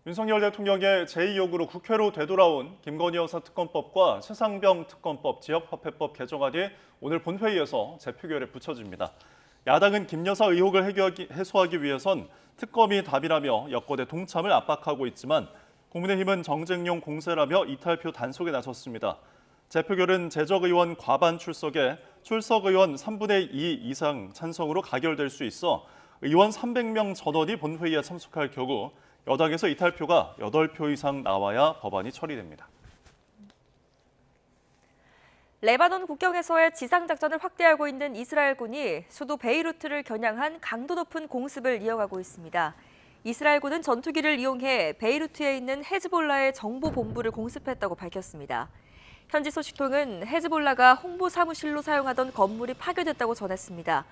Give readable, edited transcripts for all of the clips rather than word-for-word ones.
윤석열 대통령의 제2요구로 국회로 되돌아온 김건희 여사 특검법과 최상병 특검법, 지역화폐법 개정안이 오늘 본회의에서 재표결에 붙여집니다. 야당은 김 여사 의혹을 해소하기 위해선 특검이 답이라며 여권의 동참을 압박하고 있지만 국민의힘은 정쟁용 공세라며 이탈표 단속에 나섰습니다. 재표결은 재적 의원 과반 출석에 출석 의원 3분의 2 이상 찬성으로 가결될 수 있어 의원 300명 전원이 본회의에 참석할 경우 여당에서 이탈표가 8표 이상 나와야 법안이 처리됩니다. 레바논 국경에서의 지상작전을 확대하고 있는 이스라엘군이 수도 베이루트를 겨냥한 강도 높은 공습을 이어가고 있습니다. 이스라엘군은 전투기를 이용해 베이루트에 있는 헤즈볼라의 정보본부를 공습했다고 밝혔습니다. 현지 소식통은 헤즈볼라가 홍보 사무실로 사용하던 건물이 파괴됐다고 전했습니다.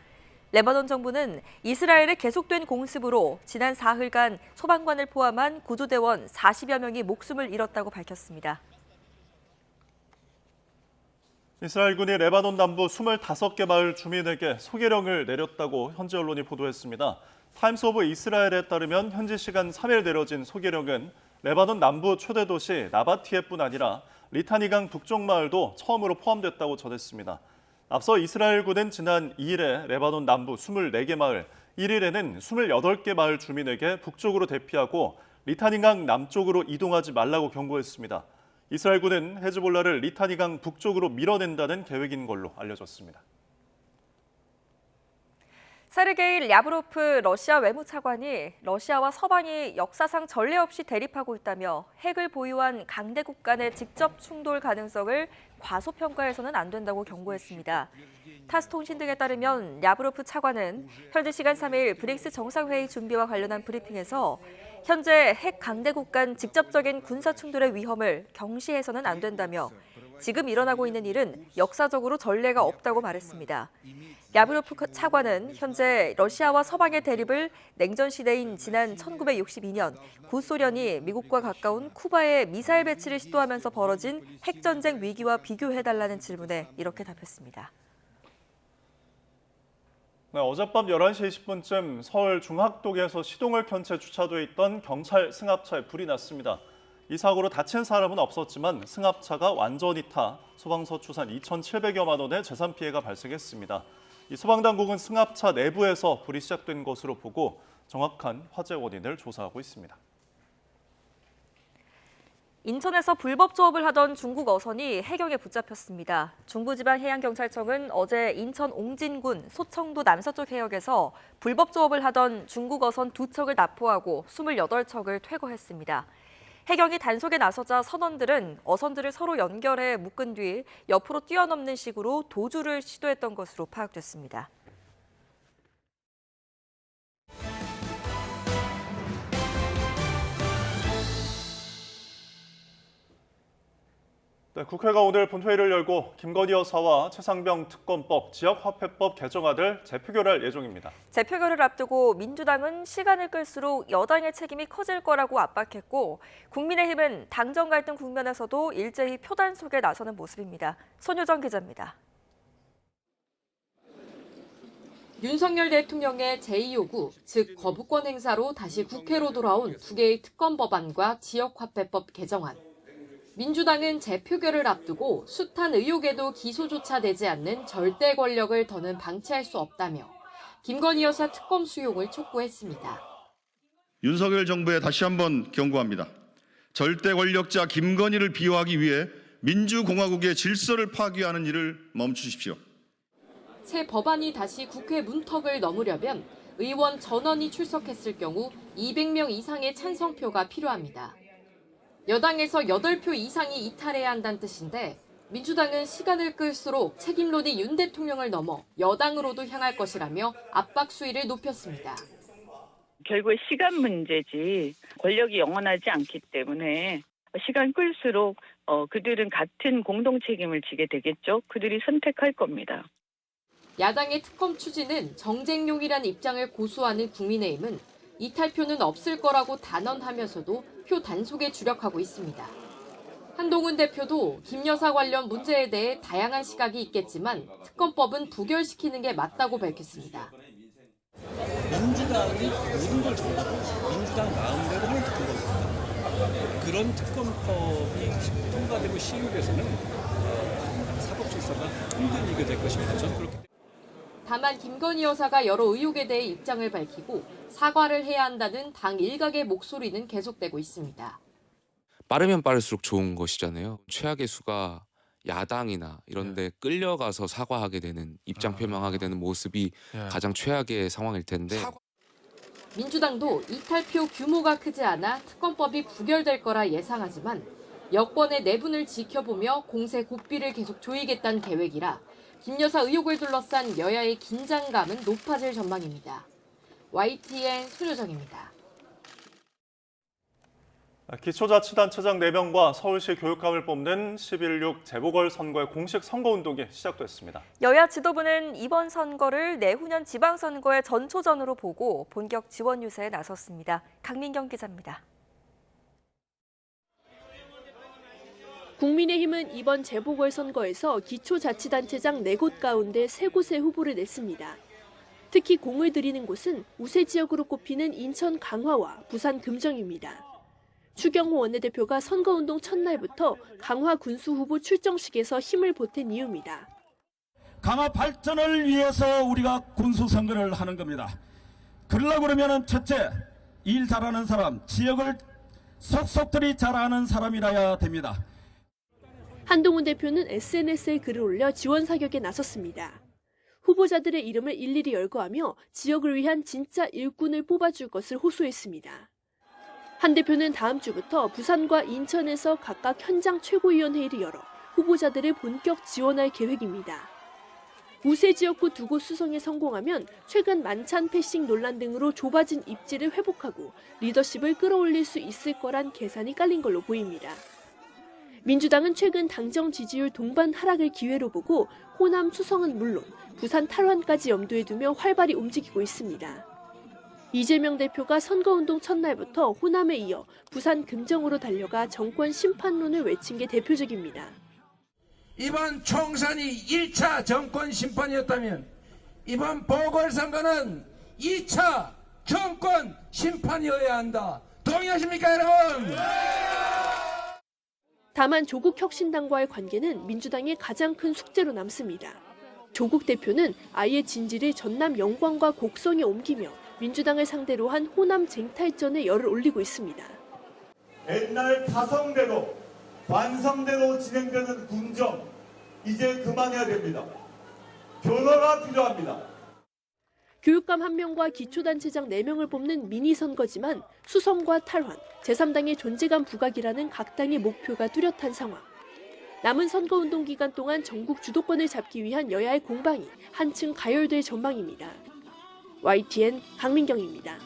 레바논 정부는 이스라엘의 계속된 공습으로 지난 사흘간 소방관을 포함한 구조대원 40여 명이 목숨을 잃었다고 밝혔습니다. 이스라엘군이 레바논 남부 25개 마을 주민에게 소개령을 내렸다고 현지 언론이 보도했습니다. 타임스 오브 이스라엘에 따르면 현지 시간 3일 내려진 소개령은 레바논 남부 초대 도시 나바티에뿐 아니라 리타니강 북쪽 마을도 처음으로 포함됐다고 전했습니다. 앞서 이스라엘군은 지난 2일에 레바논 남부 24개 마을, 1일에는 28개 마을 주민에게 북쪽으로 대피하고 리타니강 남쪽으로 이동하지 말라고 경고했습니다. 이스라엘군은 헤즈볼라를 리타니강 북쪽으로 밀어낸다는 계획인 걸로 알려졌습니다. 세르게이 랴브로프 러시아 외무차관이 러시아와 서방이 역사상 전례 없이 대립하고 있다며 핵을 보유한 강대국 간의 직접 충돌 가능성을 과소평가해서는 안 된다고 경고했습니다. 타스 통신 등에 따르면 랴브로프 차관은 현지 시간 3일 브릭스 정상회의 준비와 관련한 브리핑에서 현재 핵 강대국 간 직접적인 군사 충돌의 위험을 경시해서는 안 된다며 지금 일어나고 있는 일은 역사적으로 전례가 없다고 말했습니다. 랴브로프 차관은 현재 러시아와 서방의 대립을 냉전 시대인 지난 1962년 구소련이 미국과 가까운 쿠바에 미사일 배치를 시도하면서 벌어진 핵전쟁 위기와 비교해달라는 질문에 이렇게 답했습니다. 네, 어젯밤 11시 20분쯤 서울 중학동에서 시동을 켠 채 주차돼 있던 경찰 승합차에 불이 났습니다. 이 사고로 다친 사람은 없었지만 승합차가 완전히 타 소방서 추산 2,700여만 원의 재산 피해가 발생했습니다. 이 소방당국은 승합차 내부에서 불이 시작된 것으로 보고 정확한 화재 원인을 조사하고 있습니다. 인천에서 불법 조업을 하던 중국 어선이 해경에 붙잡혔습니다. 중부지방해양경찰청은 어제 인천 옹진군 소청도 남서쪽 해역에서 불법 조업을 하던 중국 어선 2척을 납포하고 28척을 퇴거했습니다. 해경이 단속에 나서자 선원들은 어선들을 서로 연결해 묶은 뒤 옆으로 뛰어넘는 식으로 도주를 시도했던 것으로 파악됐습니다. 네, 국회가 오늘 본회의를 열고 김건희 여사와 최상병 특검법, 지역화폐법 개정안을 재표결할 예정입니다. 재표결을 앞두고 민주당은 시간을 끌수록 여당의 책임이 커질 거라고 압박했고 국민의힘은 당정 갈등 국면에서도 일제히 표단속에 나서는 모습입니다. 손효정 기자입니다. 윤석열 대통령의 제2요구, 즉 거부권 행사로 다시 국회로 돌아온 두 개의 특검 법안과 지역화폐법 개정안. 민주당은 재표결을 앞두고 숱한 의혹에도 기소조차 되지 않는 절대 권력을 더는 방치할 수 없다며 김건희 여사 특검 수용을 촉구했습니다. 윤석열 정부에 다시 한번 경고합니다. 절대 권력자 김건희를 비호하기 위해 민주공화국의 질서를 파괴하는 일을 멈추십시오. 새 법안이 다시 국회 문턱을 넘으려면 의원 전원이 출석했을 경우 200명 이상의 찬성표가 필요합니다. 여당에서 8표 이상이 이탈해야 한다는 뜻인데 민주당은 시간을 끌수록 책임론이 윤 대통령을 넘어 여당으로도 향할 것이라며 압박 수위를 높였습니다. 결국에 시간 문제지 권력이 영원하지 않기 때문에 시간 끌수록 그들은 같은 공동 책임을 지게 되겠죠. 그들이 선택할 겁니다. 야당의 특검 추진은 정쟁용이란 입장을 고수하는 국민의힘은 이탈표는 없을 거라고 단언하면서도 표 단속에 주력하고 있습니다. 한동훈 대표도 김 여사 관련 문제에 대해 다양한 시각이 있겠지만 특검법은 부결시키는 게 맞다고 밝혔습니다. 민주당이 모든 걸 정하고 민주당 마음대로 하는 특검법입니다. 그런 특검법이 통과되고 시행돼서는 사법 질서가 흔들리게 될 것입니다. 저는 그렇기 때문에. 다만 김건희 여사가 여러 의혹에 대해 입장을 밝히고 사과를 해야 한다는 당 일각의 목소리는 계속되고 있습니다. 빠르면 빠를수록 좋은 것이잖아요. 최악의 수가 야당이나 이런 데 끌려가서 사과하게 되는, 입장 표명하게 되는 모습이 가장 최악의 상황일 텐데. 민주당도 이탈표 규모가 크지 않아 특검법이 부결될 거라 예상하지만 여권의 내분을 지켜보며 공세 고삐를 계속 조이겠다는 계획이라 김 여사 의혹을 둘러싼 여야의 긴장감은 높아질 전망입니다. YTN 손효정입니다. 기초자치단체장 4명과 서울시 교육감을 뽑는 11.6 재보궐선거의 공식 선거운동이 시작됐습니다. 여야 지도부는 이번 선거를 내후년 지방선거의 전초전으로 보고 본격 지원 유세에 나섰습니다. 강민경 기자입니다. 국민의힘은 이번 재보궐선거에서 기초자치단체장 4곳 가운데 3곳의 후보를 냈습니다. 특히 공을 들이는 곳은 우세 지역으로 꼽히는 인천 강화와 부산 금정입니다. 추경호 원내대표가 선거운동 첫날부터 강화 군수 후보 출정식에서 힘을 보탠 이유입니다. 강화 발전을 위해서 우리가 군수 선거를 하는 겁니다. 그러려고 그러면 첫째, 일 잘하는 사람, 지역을 속속들이 잘 아는 사람이라야 됩니다. 한동훈 대표는 SNS에 글을 올려 지원 사격에 나섰습니다. 후보자들의 이름을 일일이 열거하며 지역을 위한 진짜 일꾼을 뽑아줄 것을 호소했습니다. 한 대표는 다음 주부터 부산과 인천에서 각각 현장 최고위원회의를 열어 후보자들을 본격 지원할 계획입니다. 우세 지역구 2곳 수성에 성공하면 최근 만찬 패싱 논란 등으로 좁아진 입지를 회복하고 리더십을 끌어올릴 수 있을 거란 계산이 깔린 걸로 보입니다. 민주당은 최근 당정 지지율 동반 하락을 기회로 보고 호남 수성은 물론 부산 탈환까지 염두에 두며 활발히 움직이고 있습니다. 이재명 대표가 선거운동 첫날부터 호남에 이어 부산 금정으로 달려가 정권 심판론을 외친 게 대표적입니다. 이번 총선이 1차 정권 심판이었다면 이번 보궐선거는 2차 정권 심판이어야 한다. 동의하십니까, 여러분? 다만 조국 혁신당과의 관계는 민주당의 가장 큰 숙제로 남습니다. 조국 대표는 아예 진지를 전남 영광과 곡성에 옮기며 민주당을 상대로 한 호남 쟁탈전에 열을 올리고 있습니다. 옛날 타성대로 관성대로 진행되는 군정 이제 그만해야 됩니다. 변화가 필요합니다. 교육감 1명과 기초단체장 4명을 뽑는 미니 선거지만 수성과 탈환, 제3당의 존재감 부각이라는 각 당의 목표가 뚜렷한 상황. 남은 선거운동 기간 동안 전국 주도권을 잡기 위한 여야의 공방이 한층 가열될 전망입니다. YTN 강민경입니다.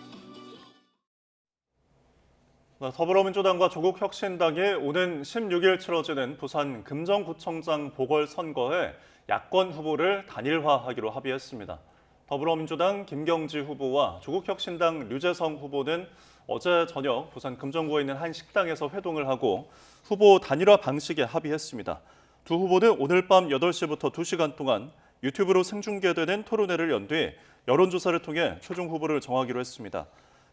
더불어민주당과 조국혁신당이 오는 16일 치러지는 부산 금정구청장 보궐선거에 야권 후보를 단일화하기로 합의했습니다. 더불어민주당 김경지 후보와 조국혁신당 류재성 후보는 어제 저녁 부산 금정구에 있는 한 식당에서 회동을 하고 후보 단일화 방식에 합의했습니다. 두 후보는 오늘 밤 8시부터 2시간 동안 유튜브로 생중계되는 토론회를 연 뒤 여론조사를 통해 최종 후보를 정하기로 했습니다.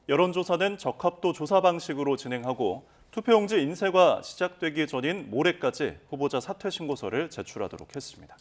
여론조사는 적합도 조사 방식으로 진행하고 투표용지 인쇄가 시작되기 전인 모레까지 후보자 사퇴 신고서를 제출하도록 했습니다.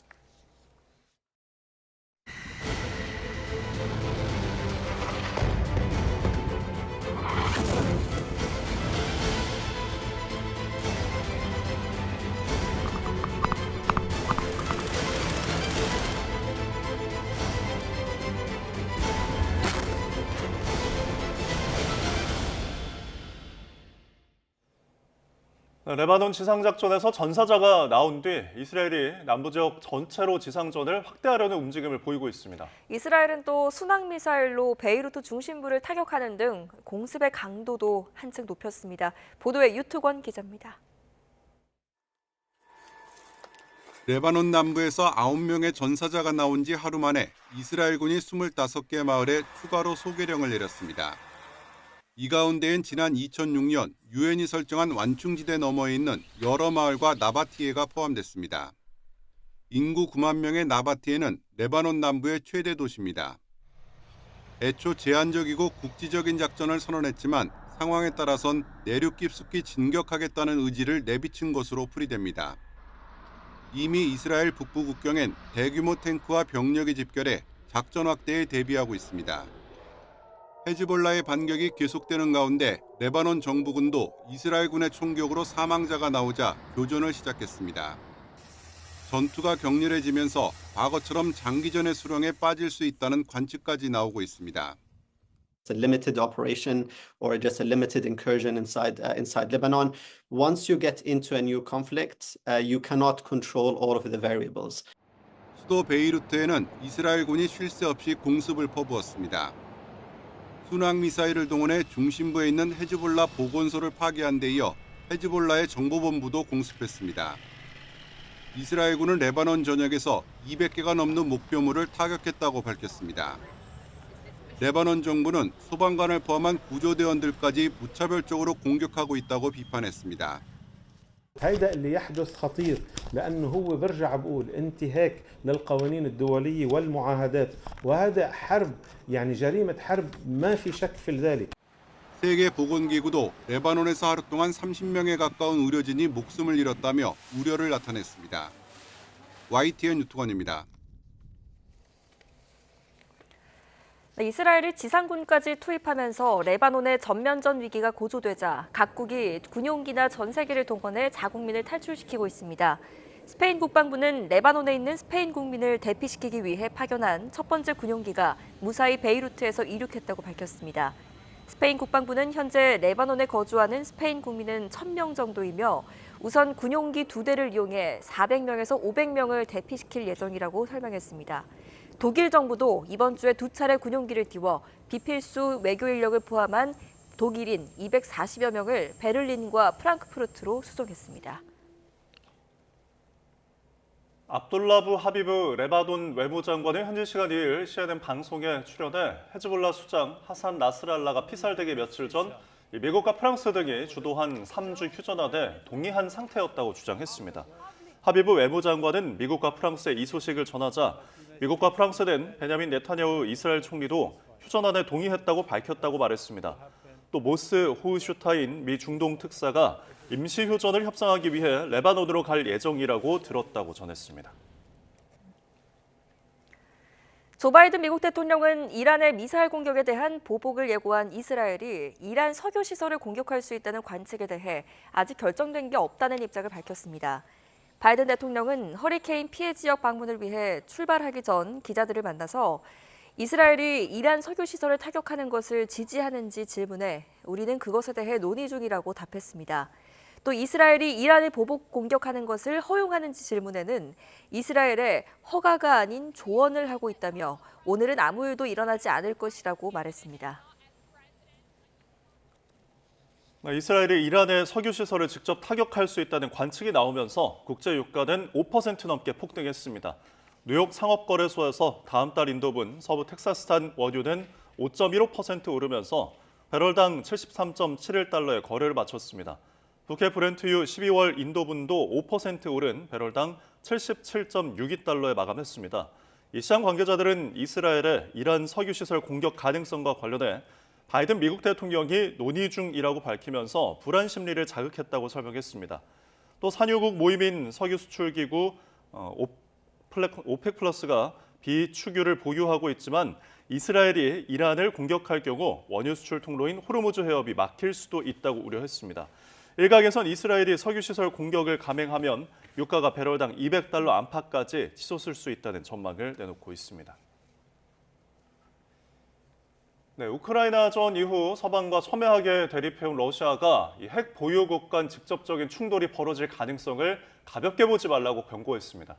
레바논 지상작전에서 전사자가 나온 뒤 이스라엘이 남부 지역 전체로 지상전을 확대하려는 움직임을 보이고 있습니다. 이스라엘은 또 순항미사일로 베이루트 중심부를 타격하는 등 공습의 강도도 한층 높였습니다. 보도에 유특원 기자입니다. 레바논 남부에서 9명의 전사자가 나온 지 하루 만에 이스라엘군이 25개 마을에 추가로 소개령을 내렸습니다. 이 가운데엔 지난 2006년 유엔이 설정한 완충지대 너머에 있는 여러 마을과 나바티에가 포함됐습니다. 인구 9만 명의 나바티에는 레바논 남부의 최대 도시입니다. 애초 제한적이고 국지적인 작전을 선언했지만 상황에 따라선 내륙 깊숙이 진격하겠다는 의지를 내비친 것으로 풀이됩니다. 이미 이스라엘 북부 국경엔 대규모 탱크와 병력이 집결해 작전 확대에 대비하고 있습니다. 헤즈볼라의 반격이 계속되는 가운데 레바논 정부군도 이스라엘군의 총격으로 사망자가 나오자 교전을 시작했습니다. 전투가 격렬해지면서 과거처럼 장기전의 수렁에 빠질 수 있다는 관측까지 나오고 있습니다. It's a limited operation or just a limited incursion inside Lebanon. Once you get into a new conflict, you cannot control all of the variables. 수도 베이루트에는 이스라엘군이 쉴 새 없이 공습을 퍼부었습니다. 순항 미사일을 동원해 중심부에 있는 헤즈볼라 보건소를 파괴한 데 이어 헤즈볼라의 정보본부도 공습했습니다. 이스라엘군은 레바논 전역에서 200개가 넘는 목표물을 타격했다고 밝혔습니다. 레바논 정부는 소방관을 포함한 구조대원들까지 무차별적으로 공격하고 있다고 비판했습니다. هيدا اللي يحدث خطير لأنه هو برجع بقول انتهاك للقوانين الدولية والمعاهدات وهذا حرب يعني جريمة حرب ما في شك في ذلك. 세계보건기구도 레바논에서 하루 동안 30명에 가까운 의료진이 목숨을 잃었다며 우려를 나타냈습니다. YTN 유튜건입니다. 이스라엘이 지상군까지 투입하면서 레바논의 전면전 위기가 고조되자 각국이 군용기나 전세기를 동원해 자국민을 탈출시키고 있습니다. 스페인 국방부는 레바논에 있는 스페인 국민을 대피시키기 위해 파견한 첫 번째 군용기가 무사히 베이루트에서 이륙했다고 밝혔습니다. 스페인 국방부는 현재 레바논에 거주하는 스페인 국민은 1,000명 정도이며 우선 군용기 2대를 이용해 400명에서 500명을 대피시킬 예정이라고 설명했습니다. 독일 정부도 이번 주에 2차례 군용기를 띄워 비필수 외교 인력을 포함한 독일인 240여 명을 베를린과 프랑크푸르트로 수송했습니다. 압둘라부 하비브 레바논 외무장관은 현지 시간 2일 CNN 방송에 출연해 헤즈볼라 수장 하산 나스랄라가 피살되기 며칠 전 미국과 프랑스 등이 주도한 3주 휴전안에 동의한 상태였다고 주장했습니다. 하비브 외무장관은 미국과 프랑스에 이 소식을 전하자 미국과 프랑스는 베냐민 네타냐후 이스라엘 총리도 휴전안에 동의했다고 밝혔다고 말했습니다. 또 모스 호우슈타인 미 중동 특사가 임시 휴전을 협상하기 위해 레바논으로 갈 예정이라고 들었다고 전했습니다. 조 바이든 미국 대통령은 이란의 미사일 공격에 대한 보복을 예고한 이스라엘이 이란 석유 시설을 공격할 수 있다는 관측에 대해 아직 결정된 게 없다는 입장을 밝혔습니다. 바이든 대통령은 허리케인 피해 지역 방문을 위해 출발하기 전 기자들을 만나서 이스라엘이 이란 석유 시설을 타격하는 것을 지지하는지 질문해 우리는 그것에 대해 논의 중이라고 답했습니다. 또 이스라엘이 이란을 보복 공격하는 것을 허용하는지 질문에는 이스라엘에 허가가 아닌 조언을 하고 있다며 오늘은 아무 일도 일어나지 않을 것이라고 말했습니다. 이스라엘이 이란의 석유 시설을 직접 타격할 수 있다는 관측이 나오면서 국제 유가는 5% 넘게 폭등했습니다. 뉴욕 상업거래소에서 다음 달 인도분 서부 텍사스산 원유는 5.15% 오르면서 배럴당 73.71달러의 거래를 마쳤습니다. 북해 브렌트유 12월 인도분도 5% 오른 배럴당 77.62달러에 마감했습니다. 이 시장 관계자들은 이스라엘의 이란 석유 시설 공격 가능성과 관련해 바이든 미국 대통령이 논의 중이라고 밝히면서 불안 심리를 자극했다고 설명했습니다. 또 산유국 모임인 석유 수출 기구 오펙 플러스가 비축유를 보유하고 있지만 이스라엘이 이란을 공격할 경우 원유 수출 통로인 호르무즈 해협이 막힐 수도 있다고 우려했습니다. 일각에선 이스라엘이 석유 시설 공격을 감행하면 유가가 배럴당 200달러 안팎까지 치솟을 수 있다는 전망을 내놓고 있습니다. 네, 우크라이나전 이후 서방과 첨예하게 대립해온 러시아가 핵 보유국 간 직접적인 충돌이 벌어질 가능성을 가볍게 보지 말라고 경고했습니다.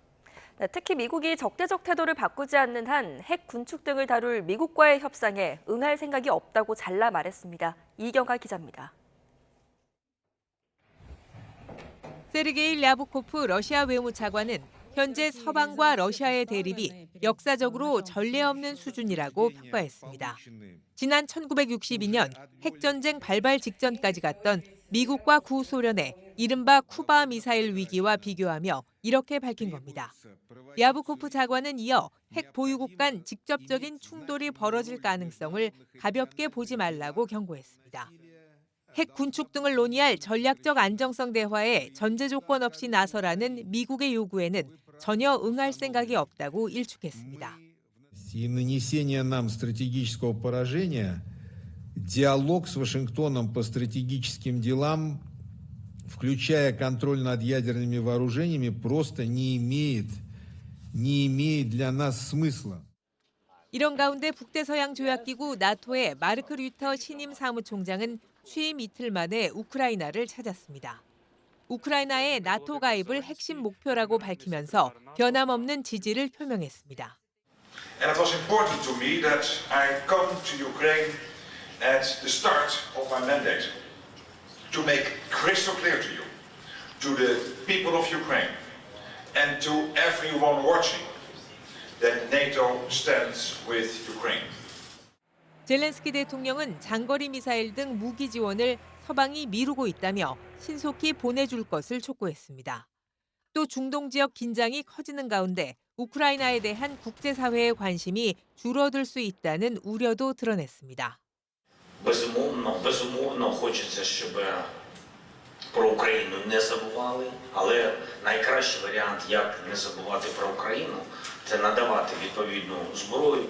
네, 특히 미국이 적대적 태도를 바꾸지 않는 한 핵 군축 등을 다룰 미국과의 협상에 응할 생각이 없다고 잘라 말했습니다. 이경아 기자입니다. 세르게이 랴부코프 러시아 외무차관은 현재 서방과 러시아의 대립이 역사적으로 전례 없는 수준이라고 평가했습니다. 지난 1962년 핵전쟁 발발 직전까지 갔던 미국과 구소련의 이른바 쿠바 미사일 위기와 비교하며 이렇게 밝힌 겁니다. 랴부코프 차관은 이어 핵 보유국 간 직접적인 충돌이 벌어질 가능성을 가볍게 보지 말라고 경고했습니다. 핵 군축 등을 논의할 전략적 안정성 대화에 전제 조건 없이 나서라는 미국의 요구에는 전혀 응할 생각이 없다고 일축했습니다. И нанесение нам стратегического поражения, диалог с Вашингтоном по стратегическим делам, включая контроль над ядерными вооружениями, просто не имеет для нас смысла. 이런 가운데 북대서양조약기구 나토의 마르크 류터 신임 사무총장은 취임 이틀 만에 우크라이나를 찾았습니다. 우크라이나의 나토 가입을 핵심 목표라고 밝히면서 변함없는 지지를 표명했습니다. And it was important to me that I come to Ukraine at the start of my mandate to make crystal clear to you, to the people of Ukraine, and to everyone watching that NATO stands with Ukraine. 젤렌스키 대통령은 장거리 미사일 등 무기 지원을 서방이 미루고 있다며 신속히 보내줄 것을 촉구했습니다. 또 중동 지역 긴장이 커지는 가운데 우크라이나에 대한 국제사회의 관심이 줄어들 수 있다는 우려도 드러냈습니다. Безумовно, хочеться, щоб про Україну не забували, але найкращий варіант, як не забувати про Україну, це надавати відповідну зброю.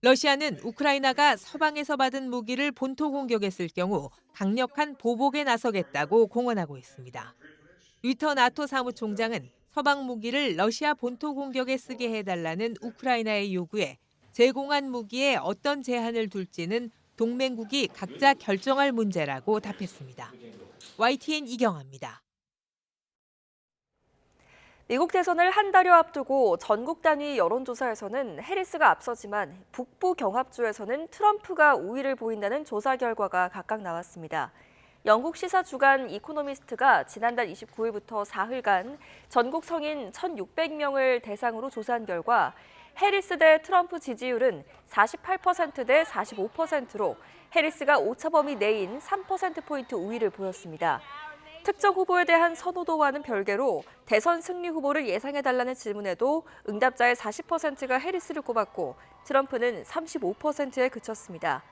러시아는 우크라이나가 서방에서 받은 무기를 본토 공격에 쓸 경우 강력한 보복에 나서겠다고 공언하고 있습니다. 류터 나토 사무총장은 서방 무기를 러시아 본토 공격에 쓰게 해달라는 우크라이나의 요구에 제공한 무기에 어떤 제한을 둘지는 동맹국이 각자 결정할 문제라고 답했습니다. YTN 이경아입니다. 미국 대선을 한 달여 앞두고 전국 단위 여론조사에서는 해리스가 앞서지만 북부 경합주에서는 트럼프가 우위를 보인다는 조사 결과가 각각 나왔습니다. 영국 시사 주간 이코노미스트가 지난달 29일부터 사흘간 전국 성인 1,600명을 대상으로 조사한 결과 해리스 대 트럼프 지지율은 48% 대 45%로 해리스가 오차범위 내인 3%포인트 우위를 보였습니다. 특정 후보에 대한 선호도와는 별개로 대선 승리 후보를 예상해달라는 질문에도 응답자의 40%가 해리스를 꼽았고 트럼프는 35%에 그쳤습니다.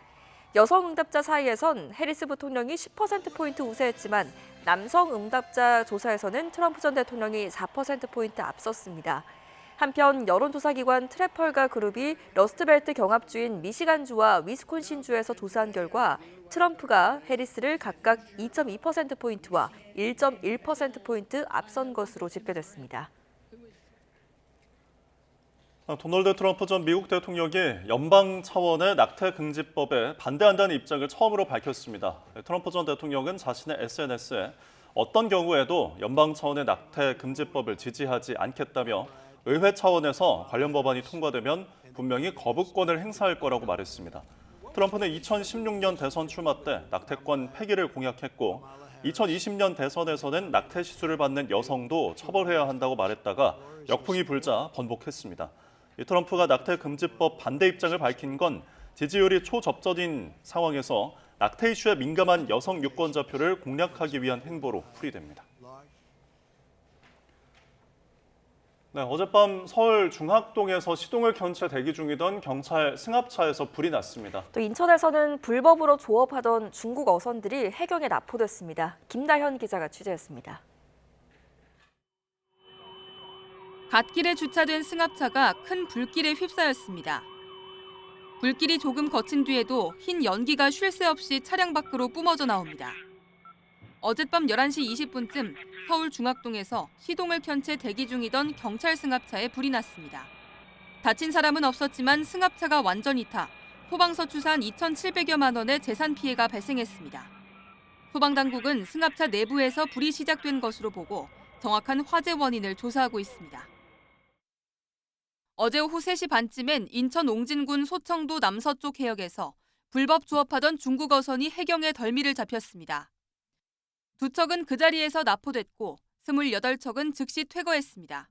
여성 응답자 사이에선 해리스 부통령이 10%포인트 우세했지만 남성 응답자 조사에서는 트럼프 전 대통령이 4%포인트 앞섰습니다. 한편 여론조사기관 트래펄가 그룹이 러스트벨트 경합주인 미시간주와 위스콘신주에서 조사한 결과 트럼프가 해리스를 각각 2.2%포인트와 1.1%포인트 앞선 것으로 집계됐습니다. 도널드 트럼프 전 미국 대통령이 연방 차원의 낙태 금지법에 반대한다는 입장을 처음으로 밝혔습니다. 트럼프 전 대통령은 자신의 SNS에 어떤 경우에도 연방 차원의 낙태 금지법을 지지하지 않겠다며 의회 차원에서 관련 법안이 통과되면 분명히 거부권을 행사할 거라고 말했습니다. 트럼프는 2016년 대선 출마 때 낙태권 폐기를 공약했고 2020년 대선에서는 낙태 시술을 받는 여성도 처벌해야 한다고 말했다가 역풍이 불자 번복했습니다. 트럼프가 낙태 금지법 반대 입장을 밝힌 건 지지율이 초접전인 상황에서 낙태 이슈에 민감한 여성 유권자표를 공략하기 위한 행보로 풀이됩니다. 네, 어젯밤 서울 중학동에서 시동을 켠 채 대기 중이던 경찰 승합차에서 불이 났습니다. 또 인천에서는 불법으로 조업하던 중국 어선들이 해경에 납포됐습니다. 김다현 기자가 취재했습니다. 갓길에 주차된 승합차가 큰 불길에 휩싸였습니다. 불길이 조금 거친 뒤에도 흰 연기가 쉴 새 없이 차량 밖으로 뿜어져 나옵니다. 어젯밤 11시 20분쯤 서울 중학동에서 시동을 켠 채 대기 중이던 경찰 승합차에 불이 났습니다. 다친 사람은 없었지만 승합차가 완전히 타 소방서 추산 2,700여만 원의 재산 피해가 발생했습니다. 소방당국은 승합차 내부에서 불이 시작된 것으로 보고 정확한 화재 원인을 조사하고 있습니다. 어제 오후 3시 반쯤엔 인천 옹진군 소청도 남서쪽 해역에서 불법 조업하던 중국 어선이 해경에 덜미를 잡혔습니다. 2척은 그 자리에서 납포됐고 28척은 즉시 퇴거했습니다.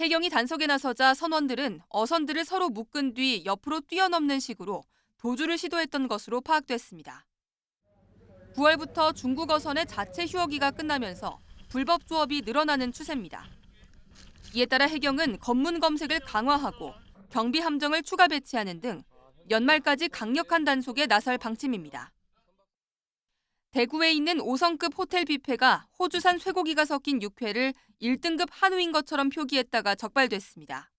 해경이 단속에 나서자 선원들은 어선들을 서로 묶은 뒤 옆으로 뛰어넘는 식으로 도주를 시도했던 것으로 파악됐습니다. 9월부터 중국 어선의 자체 휴어기가 끝나면서 불법 조업이 늘어나는 추세입니다. 이에 따라 해경은 검문 검색을 강화하고 경비 함정을 추가 배치하는 등 연말까지 강력한 단속에 나설 방침입니다. 대구에 있는 5성급 호텔 뷔페가 호주산 쇠고기가 섞인 육회를 1등급 한우인 것처럼 표기했다가 적발됐습니다.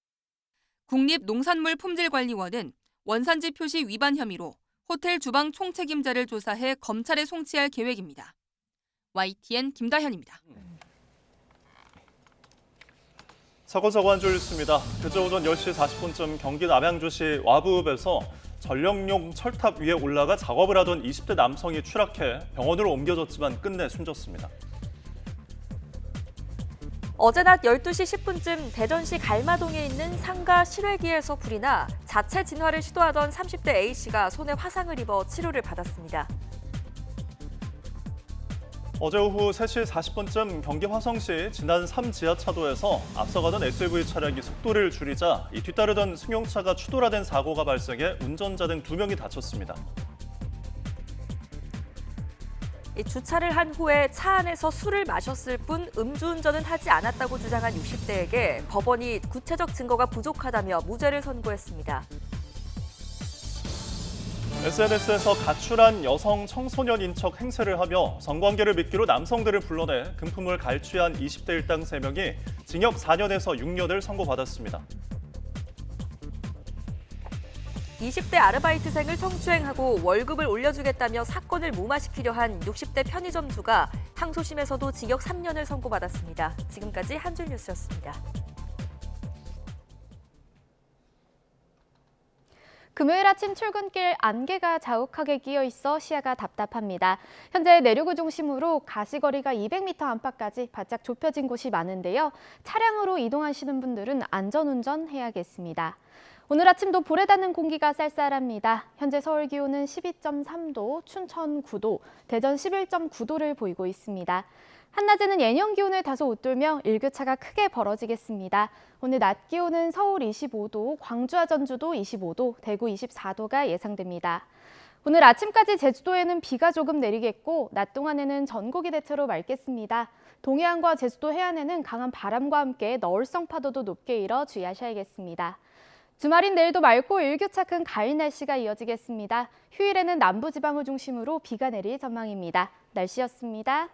국립농산물품질관리원은 원산지 표시 위반 혐의로 호텔 주방 총책임자를 조사해 검찰에 송치할 계획입니다. YTN 김다현입니다. 서구서구 한 줄 뉴스입니다. 그저 오전 10시 40분쯤 경기 남양주시 와부읍에서 전력용 철탑 위에 올라가 작업을 하던 20대 남성이 추락해 병원으로 옮겨졌지만 끝내 숨졌습니다. 어제 낮 12시 10분쯤 대전시 갈마동에 있는 상가 실외기에서 불이 나 자체 진화를 시도하던 30대 A씨가 손에 화상을 입어 치료를 받았습니다. 어제 오후 3시 40분쯤 경기 화성시 진안 3지하차도에서 앞서가던 SUV 차량이 속도를 줄이자 이 뒤따르던 승용차가 추돌화된 사고가 발생해 운전자 등 2명이 다쳤습니다. 주차를 한 후에 차 안에서 술을 마셨을 뿐 음주운전은 하지 않았다고 주장한 60대에게 법원이 구체적 증거가 부족하다며 무죄를 선고했습니다. SNS에서 가출한 여성 청소년인 척 행세를 하며 성관계를 미끼로 남성들을 불러내 금품을 갈취한 20대 일당 3명이 징역 4년에서 6년을 선고받았습니다. 20대 아르바이트생을 성추행하고 월급을 올려주겠다며 사건을 무마시키려 한 60대 편의점주가 항소심에서도 징역 3년을 선고받았습니다. 지금까지 한 줄 뉴스였습니다. 금요일 아침 출근길 안개가 자욱하게 끼어 있어 시야가 답답합니다. 현재 내륙을 중심으로 가시거리가 200m 안팎까지 바짝 좁혀진 곳이 많은데요. 차량으로 이동하시는 분들은 안전운전 해야겠습니다. 오늘 아침도 불에 닿는 공기가 쌀쌀합니다. 현재 서울 기온은 12.3도, 춘천 9도, 대전 11.9도를 보이고 있습니다. 한낮에는 예년 기온을 다소 웃돌며 일교차가 크게 벌어지겠습니다. 오늘 낮 기온은 서울 25도, 광주와 전주도 25도, 대구 24도가 예상됩니다. 오늘 아침까지 제주도에는 비가 조금 내리겠고 낮 동안에는 전국이 대체로 맑겠습니다. 동해안과 제주도 해안에는 강한 바람과 함께 너울성 파도도 높게 일어 주의하셔야겠습니다. 주말인 내일도 맑고 일교차 큰 가을 날씨가 이어지겠습니다. 휴일에는 남부지방을 중심으로 비가 내릴 전망입니다. 날씨였습니다.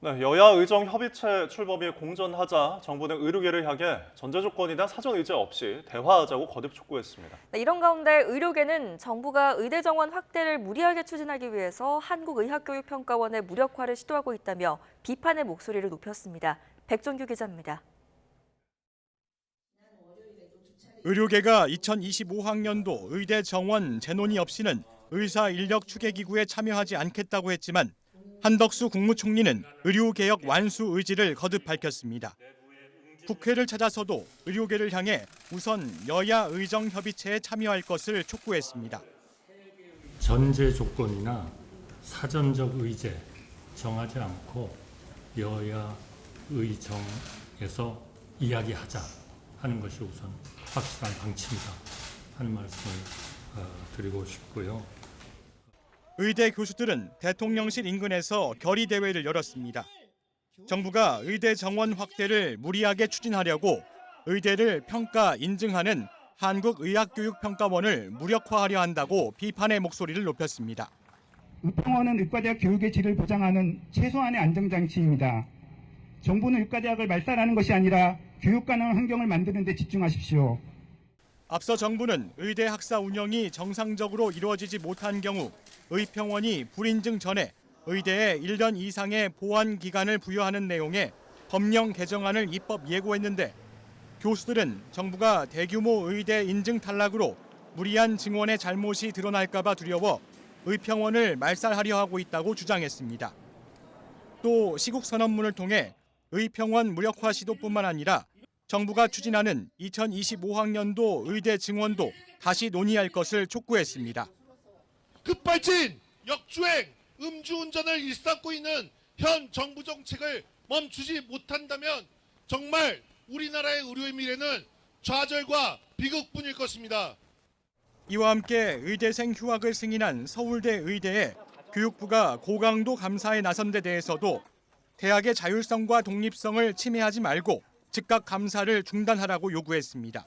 네, 여야 의정 협의체 출범이 공전하자 정부는 의료계를 향해 전제 조건이나 사전 의제 없이 대화하자고 거듭 촉구했습니다. 네, 이런 가운데 의료계는 정부가 의대 정원 확대를 무리하게 추진하기 위해서 한국의학교육평가원의 무력화를 시도하고 있다며 비판의 목소리를 높였습니다. 백종규 기자입니다. 의료계가 2025학년도 의대 정원 재논의 없이는 의사 인력 추계 기구에 참여하지 않겠다고 했지만 한덕수 국무총리는 의료개혁 완수 의지를 거듭 밝혔습니다. 국회를 찾아서도 의료계를 향해 우선 여야 의정협의체에 참여할 것을 촉구했습니다. 전제 조건이나 사전적 의제 정하지 않고 여야 의정에서 이야기하자 하는 것이 우선 확실한 방침이다 하는 말씀을 드리고 싶고요. 의대 교수들은 대통령실 인근에서 결의 대회를 열었습니다. 정부가 의대 정원 확대를 무리하게 추진하려고 의대를 평가 인증하는 한국의학교육평가원을 무력화하려 한다고 비판의 목소리를 높였습니다. 의평원은 의과대학 교육의 질을 보장하는 최소한의 안정장치입니다. 정부는 의과대학을 말살하는 것이 아니라 교육 가능한 환경을 만드는 데 집중하십시오. 앞서 정부는 의대 학사 운영이 정상적으로 이루어지지 못한 경우 의평원이 불인증 전에 의대에 1년 이상의 보완 기간을 부여하는 내용의 법령 개정안을 입법 예고했는데 교수들은 정부가 대규모 의대 인증 탈락으로 무리한 증원의 잘못이 드러날까 봐 두려워 의평원을 말살하려 하고 있다고 주장했습니다. 또 시국 선언문을 통해 의평원 무력화 시도뿐만 아니라 정부가 추진하는 2025학년도 의대 증원도 다시 논의할 것을 촉구했습니다. 급발진, 역주행, 음주운전을 일삼고 있는 현 정부 정책을 멈추지 못한다면 정말 우리나라의 의료의 미래는 좌절과 비극뿐일 것입니다. 이와 함께 의대생 휴학을 승인한 서울대 의대에 교육부가 고강도 감사에 나선 데 대해서도 대학의 자율성과 독립성을 침해하지 말고 즉각 감사를 중단하라고 요구했습니다.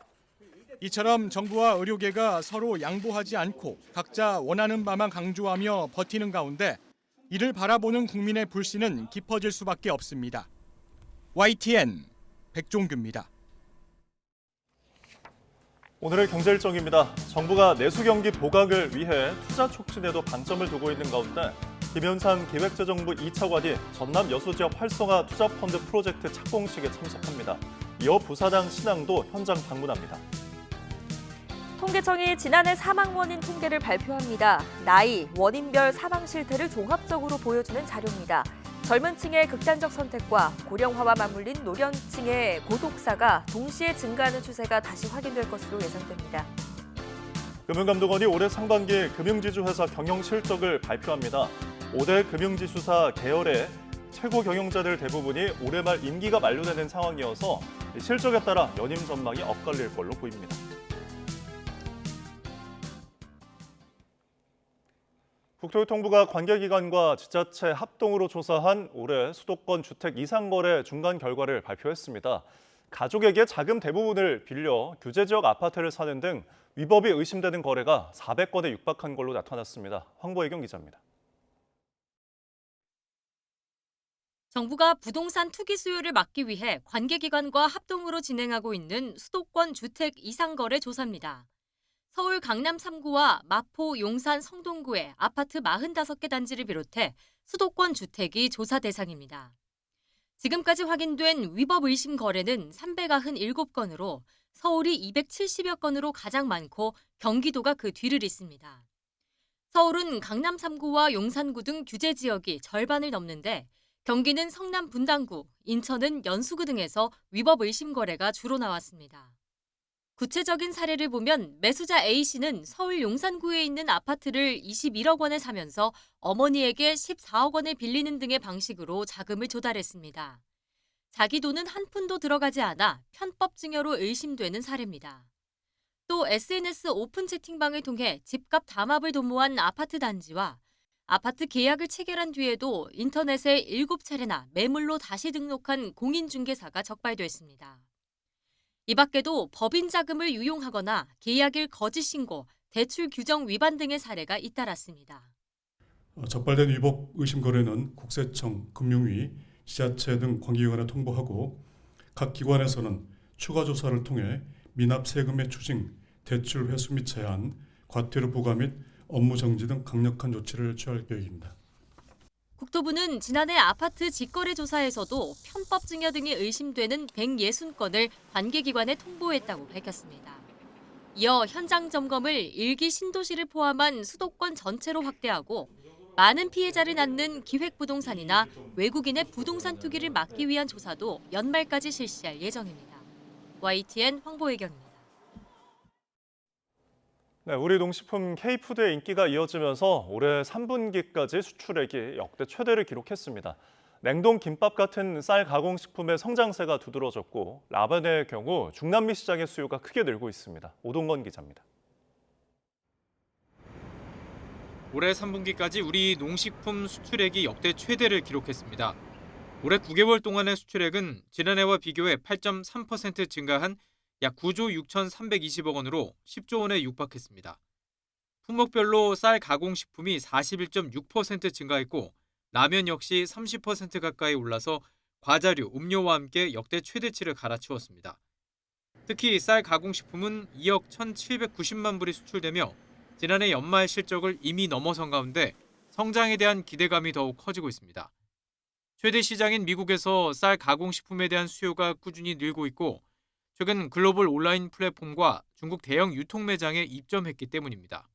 이처럼 정부와 의료계가 서로 양보하지 않고 각자 원하는 바만 강조하며 버티는 가운데 이를 바라보는 국민의 불신은 깊어질 수밖에 없습니다. YTN 백종규입니다. 오늘의 경제일정입니다. 정부가 내수 경기 보강을 위해 투자 촉진에도 방점을 두고 있는 가운데 김현상 기획재정부 2차관이 전남 여수 지역 활성화 투자펀드 프로젝트 착공식에 참석합니다. 이어 부사장 신앙도 현장 방문합니다. 통계청이 지난해 사망 원인 통계를 발표합니다. 나이, 원인별 사망 실태를 종합적으로 보여주는 자료입니다. 젊은 층의 극단적 선택과 고령화와 맞물린 노년층의 고독사가 동시에 증가하는 추세가 다시 확인될 것으로 예상됩니다. 금융감독원이 올해 상반기 금융지주회사 경영 실적을 발표합니다. 5대 금융지주사 계열의 최고 경영자들 대부분이 올해 말 임기가 만료되는 상황이어서 실적에 따라 연임 전망이 엇갈릴 걸로 보입니다. 국토교통부가 관계기관과 지자체 합동으로 조사한 올해 수도권 주택 이상거래 중간 결과를 발표했습니다. 가족에게 자금 대부분을 빌려 규제지역 아파트를 사는 등 위법이 의심되는 거래가 400건에 육박한 걸로 나타났습니다. 황보혜경 기자입니다. 정부가 부동산 투기 수요를 막기 위해 관계기관과 합동으로 진행하고 있는 수도권 주택 이상거래 조사입니다. 서울 강남 3구와 마포, 용산, 성동구의 아파트 45개 단지를 비롯해 수도권 주택이 조사 대상입니다. 지금까지 확인된 위법 의심 거래는 397건으로 서울이 270여 건으로 가장 많고 경기도가 그 뒤를 잇습니다. 서울은 강남 3구와 용산구 등 규제 지역이 절반을 넘는데 경기는 성남 분당구, 인천은 연수구 등에서 위법 의심 거래가 주로 나왔습니다. 구체적인 사례를 보면 매수자 A씨는 서울 용산구에 있는 아파트를 21억 원에 사면서 어머니에게 14억 원을 빌리는 등의 방식으로 자금을 조달했습니다. 자기 돈은 한 푼도 들어가지 않아 편법 증여로 의심되는 사례입니다. 또 SNS 오픈 채팅방을 통해 집값 담합을 도모한 아파트 단지와 아파트 계약을 체결한 뒤에도 인터넷에 7차례나 매물로 다시 등록한 공인중개사가 적발됐습니다. 이 밖에도 법인 자금을 유용하거나 계약일 거짓 신고, 대출 규정 위반 등의 사례가 잇따랐습니다. 적발된 위법 의심 거래는 국세청, 금융위, 지자체 등 관계기관에 통보하고 각 기관에서는 추가 조사를 통해 미납 세금의 추징, 대출 회수 및 제한, 과태료 부과 및 업무 정지 등 강력한 조치를 취할 계획입니다. 국토부는 지난해 아파트 직거래 조사에서도 편법 증여 등이 의심되는 160건을 관계기관에 통보했다고 밝혔습니다. 이어 현장 점검을 일기 신도시를 포함한 수도권 전체로 확대하고 많은 피해자를 낳는 기획부동산이나 외국인의 부동산 투기를 막기 위한 조사도 연말까지 실시할 예정입니다. YTN 황보혜경입니다. 네, 우리 농식품 K푸드의 인기가 이어지면서 올해 3분기까지 수출액이 역대 최대를 기록했습니다. 냉동 김밥 같은 쌀 가공식품의 성장세가 두드러졌고 라면의 경우 중남미 시장의 수요가 크게 늘고 있습니다. 오동건 기자입니다. 올해 3분기까지 우리 농식품 수출액이 역대 최대를 기록했습니다. 올해 9개월 동안의 수출액은 지난해와 비교해 8.3% 증가한 약 9조 6,320억 원으로 10조 원에 육박했습니다. 품목별로 쌀 가공식품이 41.6% 증가했고 라면 역시 30% 가까이 올라서 과자류, 음료와 함께 역대 최대치를 갈아치웠습니다. 특히 쌀 가공식품은 2억 1,790만 불이 수출되며 지난해 연말 실적을 이미 넘어선 가운데 성장에 대한 기대감이 더욱 커지고 있습니다. 최대 시장인 미국에서 쌀 가공식품에 대한 수요가 꾸준히 늘고 있고 최근 글로벌 온라인 플랫폼과 중국 대형 유통 매장에 입점했기 때문입니다.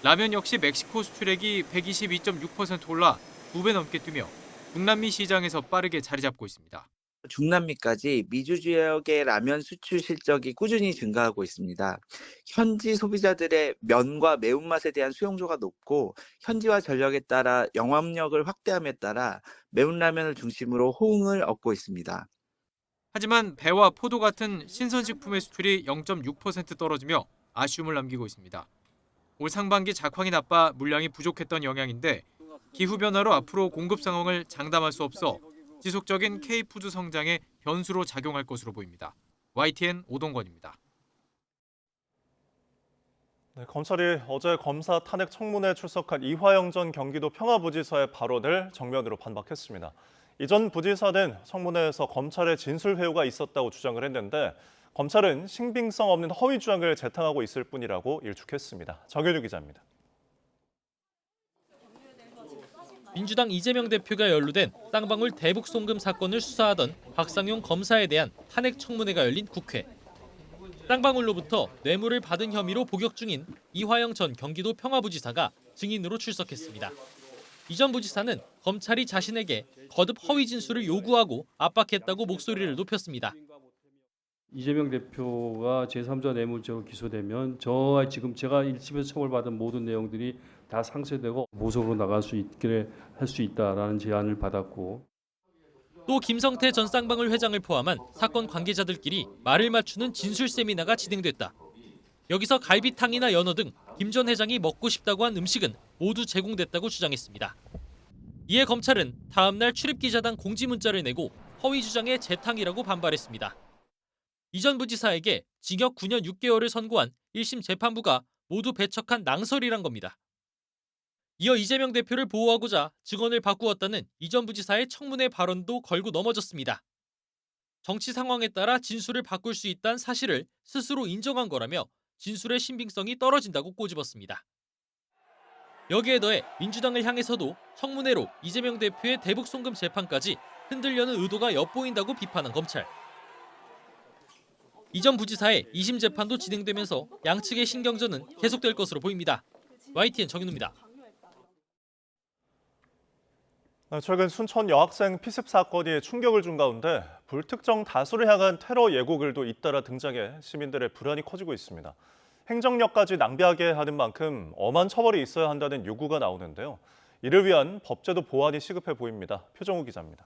라면 역시 멕시코 수출액이 122.6% 올라 2배 넘게 뛰며 중남미 시장에서 빠르게 자리 잡고 있습니다. 중남미까지 미주 지역의 라면 수출 실적이 꾸준히 증가하고 있습니다. 현지 소비자들의 면과 매운맛에 대한 수용도가 높고 현지화 전략에 따라 영업력을 확대함에 따라 매운 라면을 중심으로 호응을 얻고 있습니다. 하지만 배와 포도 같은 신선식품의 수출이 0.6% 떨어지며 아쉬움을 남기고 있습니다. 올 상반기 작황이 나빠 물량이 부족했던 영향인데 기후변화로 앞으로 공급 상황을 장담할 수 없어 지속적인 K푸드 성장에 변수로 작용할 것으로 보입니다. YTN 오동건입니다. 네, 검찰이 어제 검사 탄핵 청문회에 출석한 이화영 전 경기도 평화부지사의 발언을 정면으로 반박했습니다. 이 전 부지사는 청문회에서 검찰의 진술 회유가 있었다고 주장을 했는데 검찰은 신빙성 없는 허위 주장을 재탕하고 있을 뿐이라고 일축했습니다. 정일규 기자입니다. 민주당 이재명 대표가 연루된 쌍방울 대북 송금 사건을 수사하던 박상용 검사에 대한 탄핵 청문회가 열린 국회. 쌍방울로부터 뇌물을 받은 혐의로 복역 중인 이화영 전 경기도 평화부지사가 증인으로 출석했습니다. 이 전 부지사는 검찰이 자신에게 거듭 허위 진술을 요구하고 압박했다고 목소리를 높였습니다. 이재명 대표가 제3자 뇌물죄로 기소되면 저와 지금 제가 1심에서 처벌받은 모든 내용들이 다 상쇄되고 모속으로 나갈 수 있게 할 수 있다라는 제안을 받았고 또 김성태 전 쌍방울 회장을 포함한 사건 관계자들끼리 말을 맞추는 진술 세미나가 진행됐다. 여기서 갈비탕이나 연어 등 김 전 회장이 먹고 싶다고 한 음식은 모두 제공됐다고 주장했습니다. 이에 검찰은 다음 날 출입기자단 공지문자를 내고 허위 주장의 재탕이라고 반발했습니다. 이 전 부지사에게 징역 9년 6개월을 선고한 1심 재판부가 모두 배척한 낭설이란 겁니다. 이어 이재명 대표를 보호하고자 증언을 바꾸었다는 이 전 부지사의 청문회 발언도 걸고 넘어졌습니다. 정치 상황에 따라 진술을 바꿀 수 있다는 사실을 스스로 인정한 거라며 진술의 신빙성이 떨어진다고 꼬집었습니다. 여기에 더해 민주당을 향해서도 청문회로 이재명 대표의 대북 송금 재판까지 흔들려는 의도가 엿보인다고 비판한 검찰. 이 전 부지사의 2심 재판도 진행되면서 양측의 신경전은 계속될 것으로 보입니다. YTN 정인우입니다. 최근 순천 여학생 피습 사건이 충격을 준 가운데 불특정 다수를 향한 테러 예고글도 잇따라 등장해 시민들의 불안이 커지고 있습니다. 행정력까지 낭비하게 하는 만큼 엄한 처벌이 있어야 한다는 요구가 나오는데요. 이를 위한 법제도 보완이 시급해 보입니다. 표정우 기자입니다.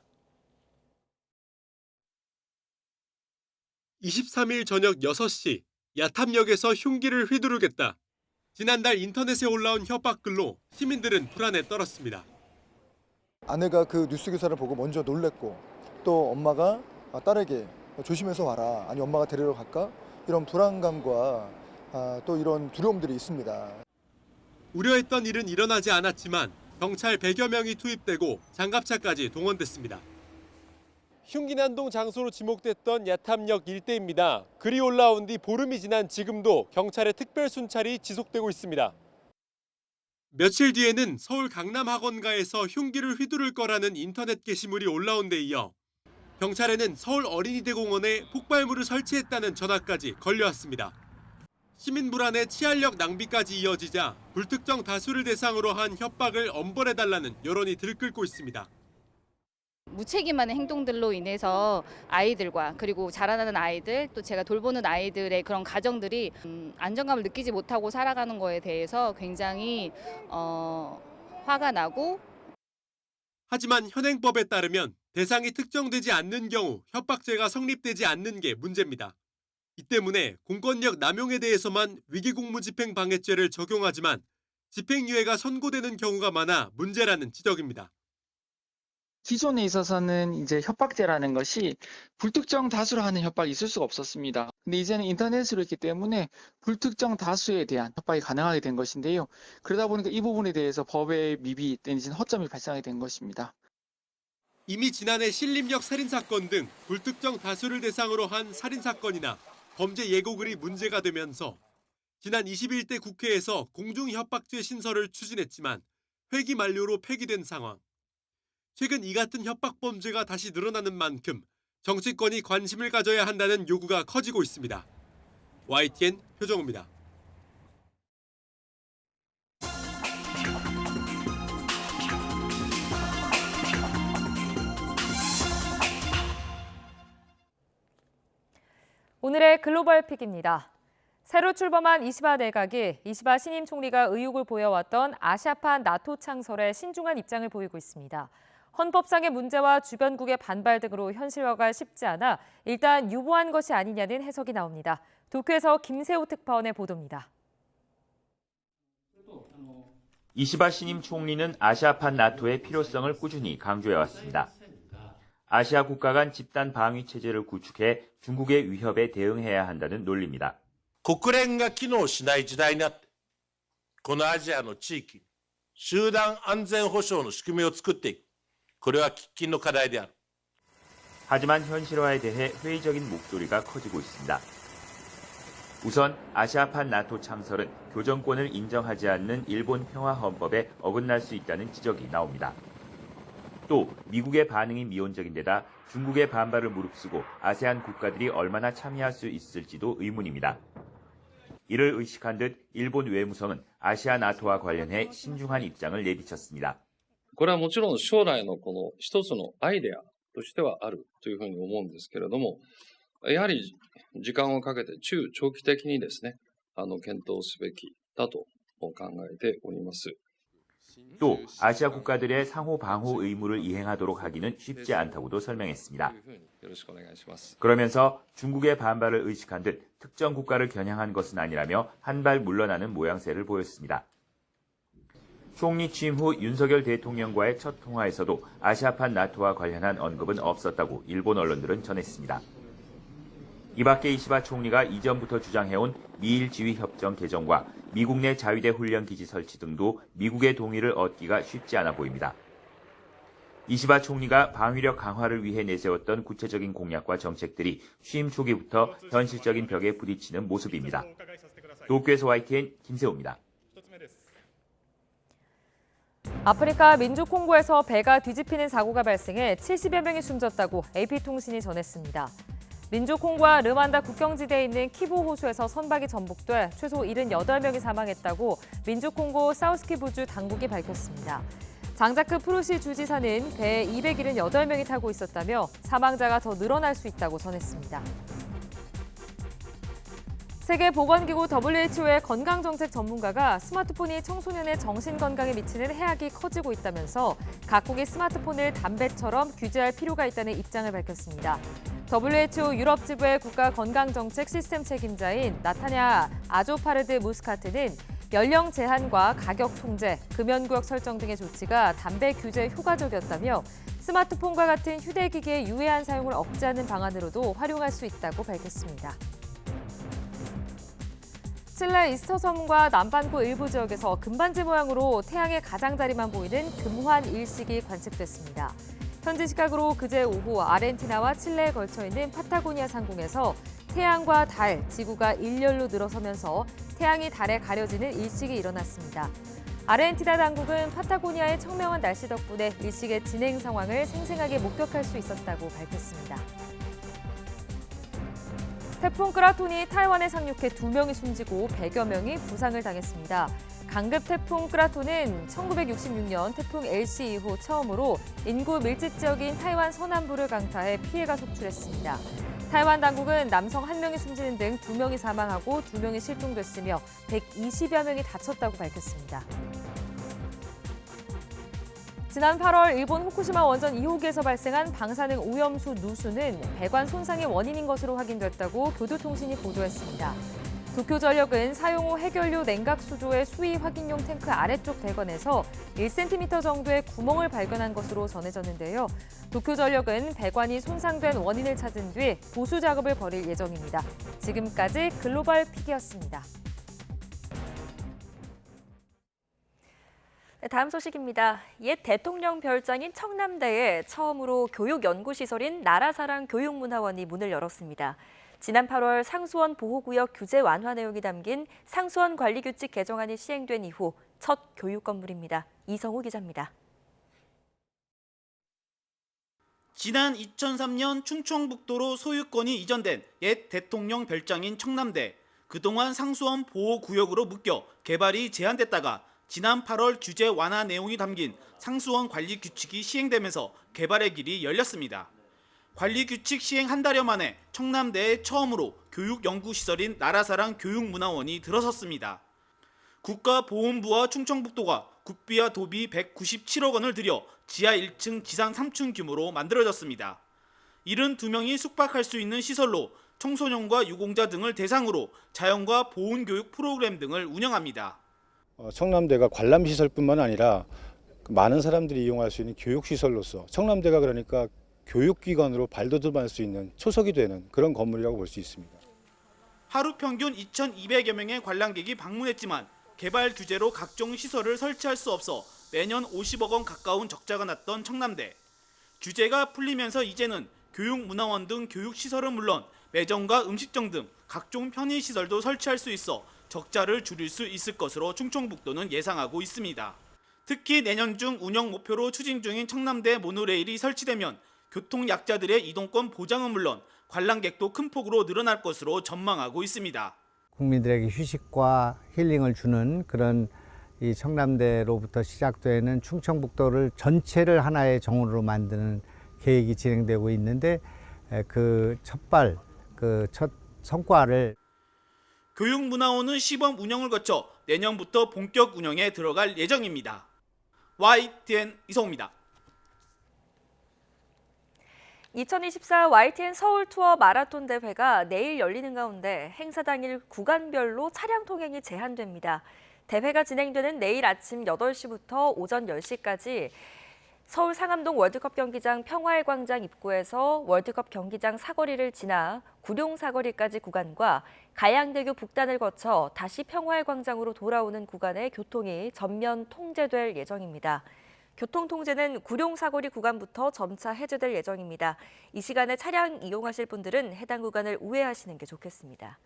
23일 저녁 6시 야탐역에서 흉기를 휘두르겠다. 지난달 인터넷에 올라온 협박글로 시민들은 불안에 떨었습니다. 아내가 그 뉴스 기사를 보고 먼저 놀랬고 또 엄마가 딸에게 조심해서 와라, 아니 엄마가 데리러 갈까? 이런 불안감과 또 이런 두려움들이 있습니다. 우려했던 일은 일어나지 않았지만 경찰 100여 명이 투입되고 장갑차까지 동원됐습니다. 흉기 난동 장소로 지목됐던 야탐역 일대입니다. 글이 올라온 뒤 보름이 지난 지금도 경찰의 특별 순찰이 지속되고 있습니다. 며칠 뒤에는 서울 강남학원가에서 흉기를 휘두를 거라는 인터넷 게시물이 올라온 데 이어 경찰에는 서울 어린이대공원에 폭발물을 설치했다는 전화까지 걸려왔습니다. 시민 불안에 치안력 낭비까지 이어지자 불특정 다수를 대상으로 한 협박을 엄벌해달라는 여론이 들끓고 있습니다. 무책임한 행동들로 인해서 아이들과 그리고 자라나는 아이들 또 제가 돌보는 아이들의 그런 가정들이 안정감을 느끼지 못하고 살아가는 거에 대해서 굉장히 화가 나고 하지만 현행법에 따르면 대상이 특정되지 않는 경우 협박죄가 성립되지 않는 게 문제입니다. 이 때문에 공권력 남용에 대해서만 위기공무집행방해죄를 적용하지만 집행유예가 선고되는 경우가 많아 문제라는 지적입니다. 기존에 있어서는 이제 협박죄라는 것이 불특정 다수로 하는 협박이 있을 수가 없었습니다. 근데 이제는 인터넷으로 있기 때문에 불특정 다수에 대한 협박이 가능하게 된 것인데요. 그러다 보니까 이 부분에 대해서 법의 미비 내지는 허점이 발생하게 된 것입니다. 이미 지난해 신림역 살인사건 등 불특정 다수를 대상으로 한 살인사건이나 범죄 예고글이 문제가 되면서 지난 21대 국회에서 공중협박죄 신설을 추진했지만 회기 만료로 폐기된 상황. 최근 이 같은 협박 범죄가 다시 늘어나는 만큼 정치권이 관심을 가져야 한다는 요구가 커지고 있습니다. YTN 표정우입니다. 오늘의 글로벌 픽입니다. 새로 출범한 이시바 내각이 이시바 신임 총리가 의욕을 보여왔던 아시아판 나토 창설에 신중한 입장을 보이고 있습니다. 헌법상의 문제와 주변국의 반발 등으로 현실화가 쉽지 않아 일단 유보한 것이 아니냐는 해석이 나옵니다. 도쿄에서 김세호 특파원의 보도입니다. 이시바 신임 총리는 아시아판 나토의 필요성을 꾸준히 강조해왔습니다. 아시아 국가 간 집단 방위 체제를 구축해 중국의 위협에 대응해야 한다는 논리입니다. 国連が機能しない時代になって、このアジアの地域、集団安全保障の仕組みを作っていく。これは喫緊の課題である。 하지만 현실화에 대해 회의적인 목소리가 커지고 있습니다. 우선 아시아판 나토 창설은 교정권을 인정하지 않는 일본 평화헌법에 어긋날 수 있다는 지적이 나옵니다. 또 미국의 반응이 미온적인 데다 중국의 반발을 무릅쓰고 아세안 국가들이 얼마나 참여할 수 있을지도 의문입니다. 이를 의식한 듯 일본 외무성은 아시아 나토와 관련해 신중한 입장을 내비쳤습니다. これはもちろん将来のこの一つのアイデアとしてはあるというふうに思うんですけれども、やはり時間をかけて中長期的にですね、検討すべきだと考えております。 또 아시아 국가들의 상호 방호 의무를 이행하도록 하기는 쉽지 않다고도 설명했습니다. 그러면서 중국의 반발을 의식한 듯 특정 국가를 겨냥한 것은 아니라며 한 발 물러나는 모양새를 보였습니다. 총리 취임 후 윤석열 대통령과의 첫 통화에서도 아시아판 나토와 관련한 언급은 없었다고 일본 언론들은 전했습니다. 이 밖에 이시바 총리가 이전부터 주장해온 미일 지휘협정 개정과 미국 내 자위대 훈련 기지 설치 등도 미국의 동의를 얻기가 쉽지 않아 보입니다. 이시바 총리가 방위력 강화를 위해 내세웠던 구체적인 공약과 정책들이 취임 초기부터 현실적인 벽에 부딪히는 모습입니다. 도쿄에서 YTN 김세호입니다. 아프리카 민주 콩고에서 배가 뒤집히는 사고가 발생해 70여 명이 숨졌다고 AP통신이 전했습니다. 민주 콩고와 르완다 국경지대에 있는 키부 호수에서 선박이 전복돼 최소 78명이 사망했다고 민주 콩고 사우스키부주 당국이 밝혔습니다. 장자크 프루시 주지사는 배에 278명이 타고 있었다며 사망자가 더 늘어날 수 있다고 전했습니다. 세계보건기구 WHO의 건강정책 전문가가 스마트폰이 청소년의 정신건강에 미치는 해악이 커지고 있다면서 각국이 스마트폰을 담배처럼 규제할 필요가 있다는 입장을 밝혔습니다. WHO 유럽지부의 국가건강정책 시스템 책임자인 나타냐 아조파르드 무스카트는 연령 제한과 가격 통제, 금연구역 설정 등의 조치가 담배 규제에 효과적이었다며 스마트폰과 같은 휴대기기의 유해한 사용을 억제하는 방안으로도 활용할 수 있다고 밝혔습니다. 칠레 이스터 섬과 남반구 일부 지역에서 금반지 모양으로 태양의 가장자리만 보이는 금환 일식이 관측됐습니다. 현지 시각으로 그제 오후 아르헨티나와 칠레에 걸쳐 있는 파타고니아 상공에서 태양과 달, 지구가 일렬로 늘어서면서 태양이 달에 가려지는 일식이 일어났습니다. 아르헨티나 당국은 파타고니아의 청명한 날씨 덕분에 일식의 진행 상황을 생생하게 목격할 수 있었다고 밝혔습니다. 태풍 끄라톤이 타이완에 상륙해 2명이 숨지고 100여 명이 부상을 당했습니다. 강급 태풍 끄라톤은 1966년 태풍 엘시 이후 처음으로 인구 밀집 지역인 타이완 서남부를 강타해 피해가 속출했습니다. 타이완 당국은 남성 1명이 숨지는 등 2명이 사망하고 2명이 실종됐으며 120여 명이 다쳤다고 밝혔습니다. 지난 8월 일본 후쿠시마 원전 2호기에서 발생한 방사능 오염수 누수는 배관 손상의 원인인 것으로 확인됐다고 교도통신이 보도했습니다. 도쿄전력은 사용 후 해결료 냉각 수조의 수위 확인용 탱크 아래쪽 대관에서 1cm 정도의 구멍을 발견한 것으로 전해졌는데요. 도쿄전력은 배관이 손상된 원인을 찾은 뒤 보수 작업을 벌일 예정입니다. 지금까지 글로벌 픽이었습니다. 다음 소식입니다. 옛 대통령 별장인 청남대에 처음으로 교육연구시설인 나라사랑 교육문화원이 문을 열었습니다. 지난 8월 상수원 보호구역 규제 완화 내용이 담긴 상수원 관리규칙 개정안이 시행된 이후 첫 교육 건물입니다. 이성우 기자입니다. 지난 2003년 충청북도로 소유권이 이전된 옛 대통령 별장인 청남대. 그동안 상수원 보호구역으로 묶여 개발이 제한됐다가 지난 8월 규제 완화 내용이 담긴 상수원 관리규칙이 시행되면서 개발의 길이 열렸습니다. 관리규칙 시행 한 달여 만에 청남대에 처음으로 교육연구시설인 나라사랑 교육문화원이 들어섰습니다. 국가보훈부와 충청북도가 국비와 도비 197억 원을 들여 지하 1층, 지상 3층 규모로 만들어졌습니다. 72명이 숙박할 수 있는 시설로 청소년과 유공자 등을 대상으로 자연과 보훈교육 프로그램 등을 운영합니다. 청남대가 관람시설뿐만 아니라 많은 사람들이 이용할 수 있는 교육시설로서 청남대가 그러니까 교육기관으로 발돋움할 수 있는 초석이 되는 그런 건물이라고 볼 수 있습니다. 하루 평균 2,200여 명의 관람객이 방문했지만 개발 규제로 각종 시설을 설치할 수 없어 매년 50억 원 가까운 적자가 났던 청남대. 규제가 풀리면서 이제는 교육문화원 등 교육시설은 물론 매점과 음식점 등 각종 편의시설도 설치할 수 있어 적자를 줄일 수 있을 것으로 충청북도는 예상하고 있습니다. 특히 내년 중 운영 목표로 추진 중인 청남대 모노레일이 설치되면 교통약자들의 이동권 보장은 물론 관람객도 큰 폭으로 늘어날 것으로 전망하고 있습니다. 국민들에게 휴식과 힐링을 주는 그런 이 청남대로부터 시작되는 충청북도를 전체를 하나의 정원으로 만드는 계획이 진행되고 있는데 그 첫 성과를 교육문화원은 시범 운영을 거쳐 내년부터 본격 운영에 들어갈 예정입니다. YTN 이성우입니다. 2024 YTN 서울 투어 마라톤 대회가 내일 열리는 가운데 행사 당일 구간별로 차량 통행이 제한됩니다. 대회가 진행되는 내일 아침 8시부터 오전 10시까지 서울 상암동 월드컵 경기장 평화의 광장 입구에서 월드컵 경기장 사거리를 지나 구룡 사거리까지 구간과 가양대교 북단을 거쳐 다시 평화의 광장으로 돌아오는 구간의 교통이 전면 통제될 예정입니다. 교통 통제는 구룡 사거리 구간부터 점차 해제될 예정입니다. 이 시간에 차량 이용하실 분들은 해당 구간을 우회하시는 게 좋겠습니다.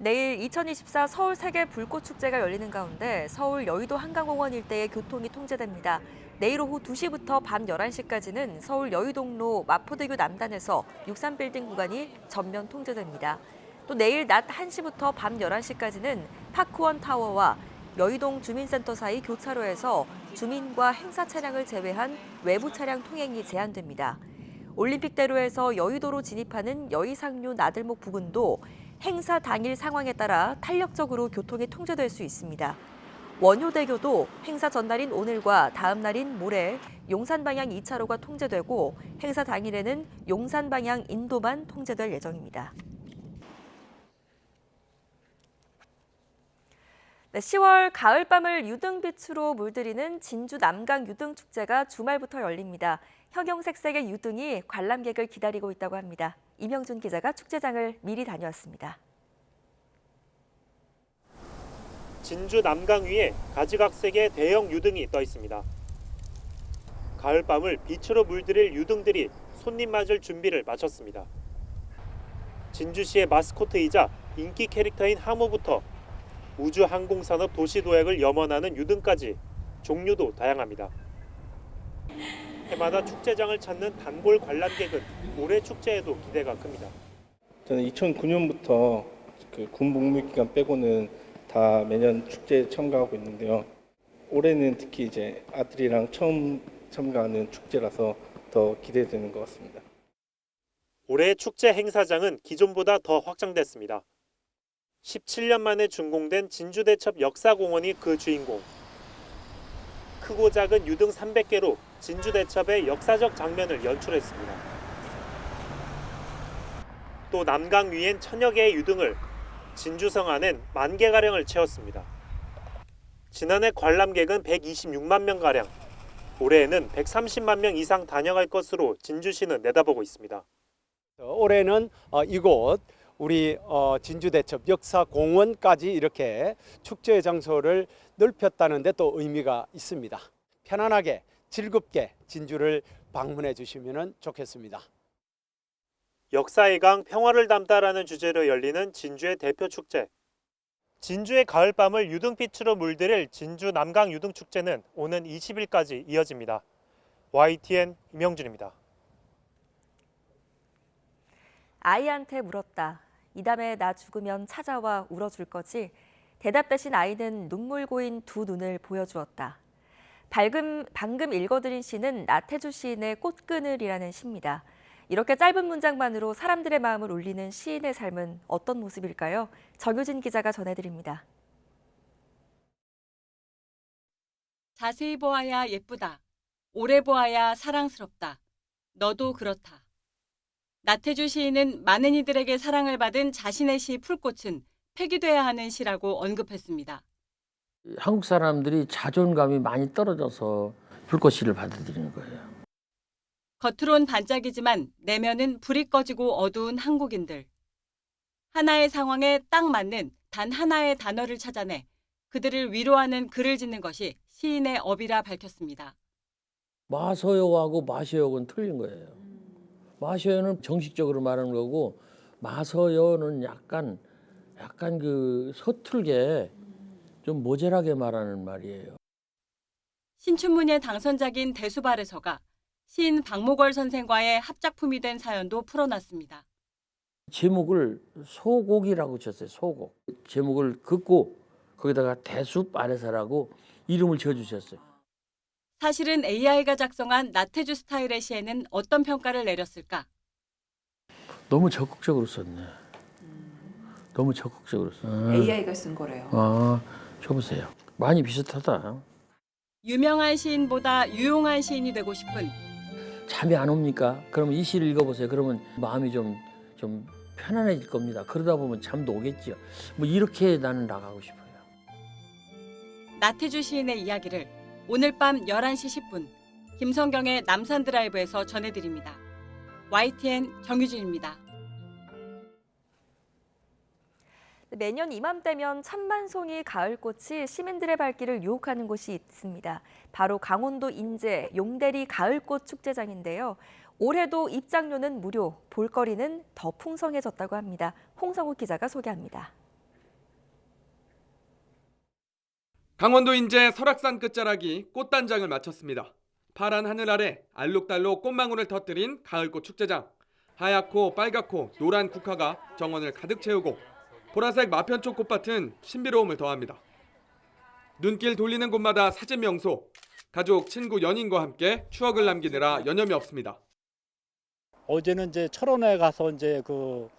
내일 2024 서울 세계 불꽃축제가 열리는 가운데 서울 여의도 한강공원 일대의 교통이 통제됩니다. 내일 오후 2시부터 밤 11시까지는 서울 여의동로 마포대교 남단에서 63빌딩 구간이 전면 통제됩니다. 또 내일 낮 1시부터 밤 11시까지는 파크원 타워와 여의동 주민센터 사이 교차로에서 주민과 행사 차량을 제외한 외부 차량 통행이 제한됩니다. 올림픽대로에서 여의도로 진입하는 여의상류 나들목 부근도 행사 당일 상황에 따라 탄력적으로 교통이 통제될 수 있습니다. 원효대교도 행사 전날인 오늘과 다음 날인 모레 용산 방향 2차로가 통제되고 행사 당일에는 용산 방향 인도만 통제될 예정입니다. 10월 가을밤을 유등빛으로 물들이는 진주 남강 유등축제가 주말부터 열립니다. 형형색색의 유등이 관람객을 기다리고 있다고 합니다. 이명준 기자가 축제장을 미리 다녀왔습니다. 진주 남강 위에 가지각색의 대형 유등이 떠 있습니다. 가을밤을 빛으로 물들일 유등들이 손님 맞을 준비를 마쳤습니다. 진주시의 마스코트이자 인기 캐릭터인 항모부터 우주항공산업 도시도약을 염원하는 유등까지 종류도 다양합니다. 해마다 축제장을 찾는 단골 관람객은 올해 축제에도 기대가 큽니다. 저는 2009년부터 그 군복무기간 빼고는 다 매년 축제에 참가하고 있는데요. 올해는 특히 이제 아들이랑 처음 참가하는 축제라서 더 기대되는 것 같습니다. 올해 축제 행사장은 기존보다 더 확장됐습니다. 17년 만에 준공된 진주대첩 역사공원이 그 주인공. 크고 작은 유등 300개로 진주대첩의 역사적 장면을 연출했습니다. 또 남강 위엔 천여 개의 유등을, 진주성안은 10,000개가량을 채웠습니다. 지난해 관람객은 126만 명가량, 올해에는 130만 명 이상 다녀갈 것으로 진주시는 내다보고 있습니다. 올해는 이곳 우리 진주대첩 역사공원까지 이렇게 축제 장소를 넓혔다는 데 또 의미가 있습니다. 편안하게 즐겁게 진주를 방문해 주시면 좋겠습니다. 역사의 강 평화를 담다라는 주제로 열리는 진주의 대표 축제. 진주의 가을밤을 유등빛으로 물들일 진주 남강 유등축제는 오는 20일까지 이어집니다. YTN 임영준입니다. 아이한테 물었다. 이 다음에 나 죽으면 찾아와 울어줄 거지? 대답 대신 아이는 눈물 고인 두 눈을 보여주었다. 방금 읽어드린 시는 나태주 시인의 꽃그늘이라는 시입니다. 이렇게 짧은 문장만으로 사람들의 마음을 울리는 시인의 삶은 어떤 모습일까요? 정효진 기자가 전해드립니다. 자세히 보아야 예쁘다. 오래 보아야 사랑스럽다. 너도 그렇다. 나태주 시인은 많은 이들에게 사랑을 받은 자신의 시 풀꽃은 폐기돼야 하는 시라고 언급했습니다. 한국 사람들이 자존감이 많이 떨어져서 불꽃시를 받아들이는 거예요. 겉으론 반짝이지만 내면은 불이 꺼지고 어두운 한국인들. 하나의 상황에 딱 맞는 단 하나의 단어를 찾아내 그들을 위로하는 글을 짓는 것이 시인의 업이라 밝혔습니다. 마서요하고 마셔요는 틀린 거예요. 마셔요는 정식적으로 말하는 거고 마서요는 약간 그 서툴게 좀 모자라게 말하는 말이에요. 신춘문예 당선작인 대수발에서가 시인 박목월 선생과의 합작품이 된 사연도 풀어놨습니다. 제목을 소곡이라고 쳤어요. 소곡. 제목을 긋고 거기다가 대수발에서라고 이름을 지어주셨어요. 사실은 AI가 작성한 나태주 스타일의 시에는 어떤 평가를 내렸을까? 너무 적극적으로 썼네. 너무 적극적으로 썼네. AI가 쓴 거래요. 줘보세요. 많이 비슷하다. 유명한 시인보다 유용한 시인이 되고 싶은 잠이 안 옵니까? 그러면 이 시를 읽어보세요. 그러면 마음이 좀 편안해질 겁니다. 그러다 보면 잠도 오겠지요. 뭐 이렇게 나는 나가고 싶어요. 나태주 시인의 이야기를 오늘 밤 11시 10분 김성경의 남산 드라이브에서 전해드립니다. YTN 정유진입니다. 매년 이맘때면 천만송이 가을꽃이 시민들의 발길을 유혹하는 곳이 있습니다. 바로 강원도 인제 용대리 가을꽃 축제장인데요. 올해도 입장료는 무료, 볼거리는 더 풍성해졌다고 합니다. 홍성욱 기자가 소개합니다. 강원도 인제 설악산 끝자락이 꽃단장을 마쳤습니다. 파란 하늘 아래 알록달록 꽃망울을 터뜨린 가을꽃 축제장. 하얗고 빨갛고 노란 국화가 정원을 가득 채우고 보라색 마편초 꽃밭은 신비로움을 더합니다. 눈길 돌리는 곳마다 사진 명소, 가족, 친구, 연인과 함께 추억을 남기느라 여념이 없습니다. 어제는 이제 철원에 가서 이제 꽃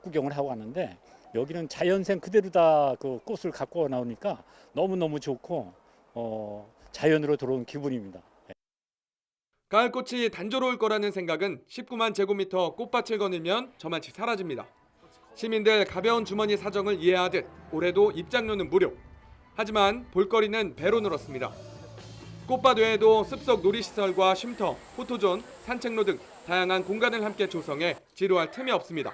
구경을 하고 왔는데 여기는 자연생 그대로 다 그 꽃을 갖고 나오니까 너무너무 좋고 자연으로 들어온 기분입니다. 가을꽃이 단조로울 거라는 생각은 19만 제곱미터 꽃밭을 거닐면 저만치 사라집니다. 시민들 가벼운 주머니 사정을 이해하듯 올해도 입장료는 무료. 하지만 볼거리는 배로 늘었습니다. 꽃밭 외에도 습속 놀이시설과 쉼터, 포토존, 산책로 등 다양한 공간을 함께 조성해 지루할 틈이 없습니다.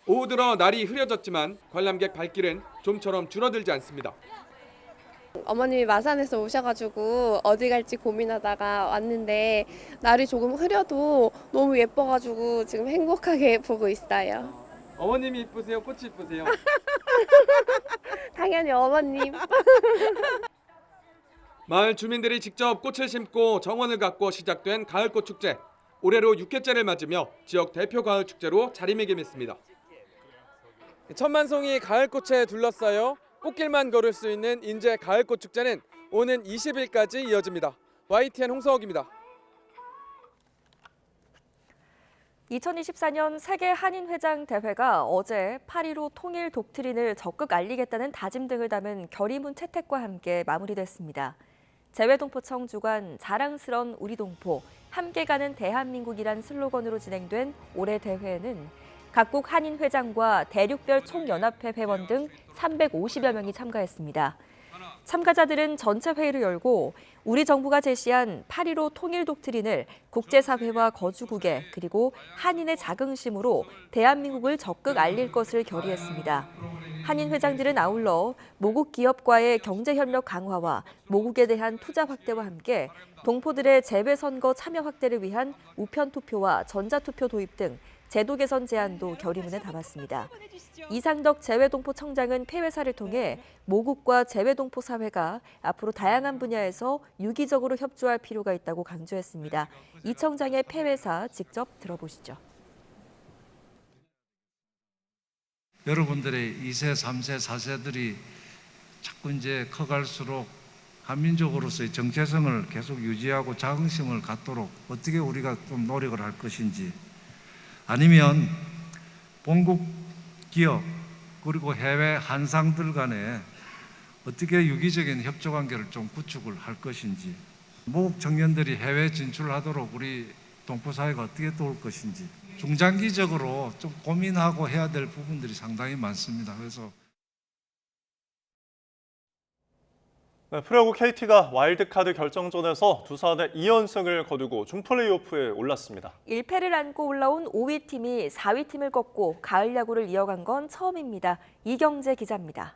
오후 들어 날이 흐려졌지만 관람객 발길은 좀처럼 줄어들지 않습니다. 어머님이 마산에서 오셔가지고 어디 갈지 고민하다가 왔는데 날이 조금 흐려도 너무 예뻐가지고 지금 행복하게 보고 있어요. 어머님이 이쁘세요? 꽃이 이쁘세요? 당연히 어머님. 마을 주민들이 직접 꽃을 심고 정원을 가꿔 시작된 가을꽃 축제. 올해로 6회째를 맞으며 지역 대표 가을 축제로 자리매김했습니다. 천만송이 가을꽃에 둘러싸여 꽃길만 걸을 수 있는 인제 가을꽃 축제는 오는 20일까지 이어집니다. YTN 홍서욱입니다. 2024년 세계 한인회장 대회가 어제 8.15 통일 독트린을 적극 알리겠다는 다짐 등을 담은 결의문 채택과 함께 마무리됐습니다. 재외동포청 주관 자랑스런 우리 동포, 함께 가는 대한민국이란 슬로건으로 진행된 올해 대회에는 각국 한인 회장과 대륙별 총연합회 회원 등 350여 명이 참가했습니다. 참가자들은 전체 회의를 열고 우리 정부가 제시한 8.15 통일 독트린을 국제사회와 거주국에 그리고 한인의 자긍심으로 대한민국을 적극 알릴 것을 결의했습니다. 한인 회장들은 아울러 모국 기업과의 경제협력 강화와 모국에 대한 투자 확대와 함께 동포들의 재외선거 참여 확대를 위한 우편투표와 전자투표 도입 등 제도 개선 제안도 결의문에 담았습니다. 이상덕 재외동포 청장은 폐회사를 통해 모국과 재외동포 사회가 앞으로 다양한 분야에서 유기적으로 협조할 필요가 있다고 강조했습니다. 이 청장의 폐회사 직접 들어보시죠. 여러분들의 2세, 3세, 4세들이 자꾸 이제 커갈수록 한민족으로서의 정체성을 계속 유지하고 자긍심을 갖도록 어떻게 우리가 좀 노력을 할 것인지, 아니면 본국 기업 그리고 해외 한상들 간에 어떻게 유기적인 협조 관계를 좀 구축을 할 것인지, 모국 청년들이 해외 진출하도록 우리 동포 사회가 어떻게 도울 것인지 중장기적으로 좀 고민하고 해야 될 부분들이 상당히 많습니다. 그래서 프로야구 KT가 와일드카드 결정전에서 두산의 2연승을 거두고 준플레이오프에 올랐습니다. 1패를 안고 올라온 5위 팀이 4위 팀을 꺾고 가을 야구를 이어간 건 처음입니다. 이경재 기자입니다.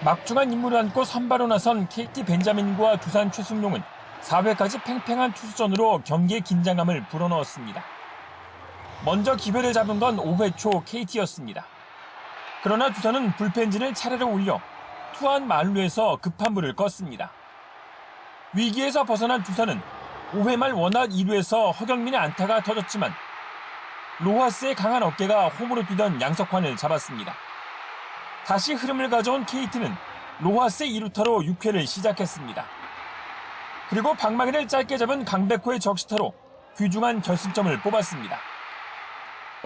막중한 임무를 안고 선발로 나선 KT 벤자민과 두산 최승용은 4회까지 팽팽한 투수전으로 경기의 긴장감을 불어넣었습니다. 먼저 기회를 잡은 건 5회 초 KT였습니다. 그러나 두산은 불펜진을 차례로 올려 투안 만루에서 급한 불을 껐습니다. 위기에서 벗어난 두산은 5회 말 원아웃 2루에서 허경민의 안타가 터졌지만 로하스의 강한 어깨가 홈으로 뛰던 양석환을 잡았습니다. 다시 흐름을 가져온 KT는 로하스의 2루타로 6회를 시작했습니다. 그리고 방망이를 짧게 잡은 강백호의 적시타로 귀중한 결승점을 뽑았습니다.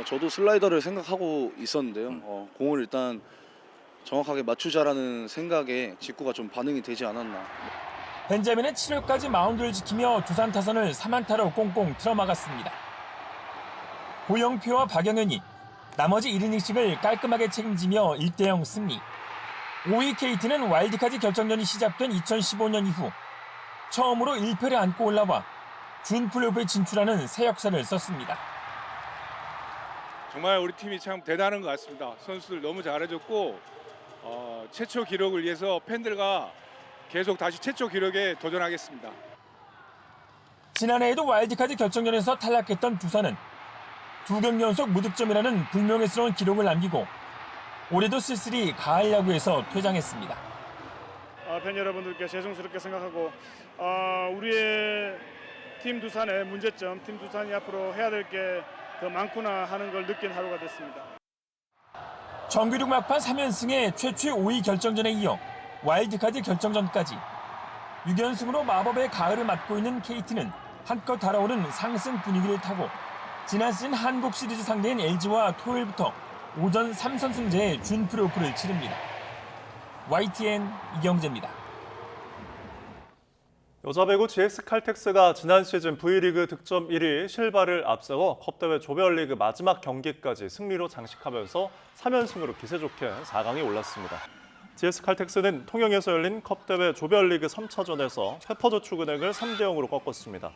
저도 슬라이더를 생각하고 있었는데요. 공을 일단 정확하게 맞추자라는 생각에 직구가 좀 반응이 되지 않았나. 벤자민은 7회까지 마운드를 지키며 두산 타선을 3안타로 꽁꽁 틀어막았습니다. 고영표와 박영현이 나머지 1이닝씩을 깔끔하게 책임지며 1대0 승리. 5위 KT는 와일드카드 결정전이 시작된 2015년 이후 처음으로 1패를 안고 올라와 준플레이오프에 진출하는 새 역사를 썼습니다. 정말 우리 팀이 참 대단한 것 같습니다. 선수들 너무 잘해줬고 최초 기록을 위해서 팬들과 계속 다시 최초 기록에 도전하겠습니다. 지난해에도 와일드카드 결정전에서 탈락했던 두산은 2경기 연속 무득점이라는 불명예스러운 기록을 남기고 올해도 쓸쓸히 가을 야구에서 퇴장했습니다. 팬 여러분들께 죄송스럽게 생각하고 우리의 팀 두산의 문제점, 팀 두산이 앞으로 해야 될 게 더 많구나 하는 걸 느낀 하루가 됐습니다. 정규리그 막판 3연승에 최초의 5위 결정전에 이어 와일드카드 결정전까지 6연승으로 마법의 가을을 맞고 있는 KT는 한껏 달아오른 상승 분위기를 타고 지난 시즌 한국 시리즈 상대인 LG와 토요일부터 오전 3선승제의 준플레이오프를 치릅니다. YTN 이경재입니다. 여자 배구 GX 칼텍스가 지난 시즌 V리그 득점 1위 실바를 앞세워 컵대회 조별리그 마지막 경기까지 승리로 장식하면서 3연승으로 기세 좋게 4강에 올랐습니다. GX 칼텍스는 통영에서 열린 컵대회 조별리그 3차전에서 페퍼저축은행을 3대0으로 꺾었습니다.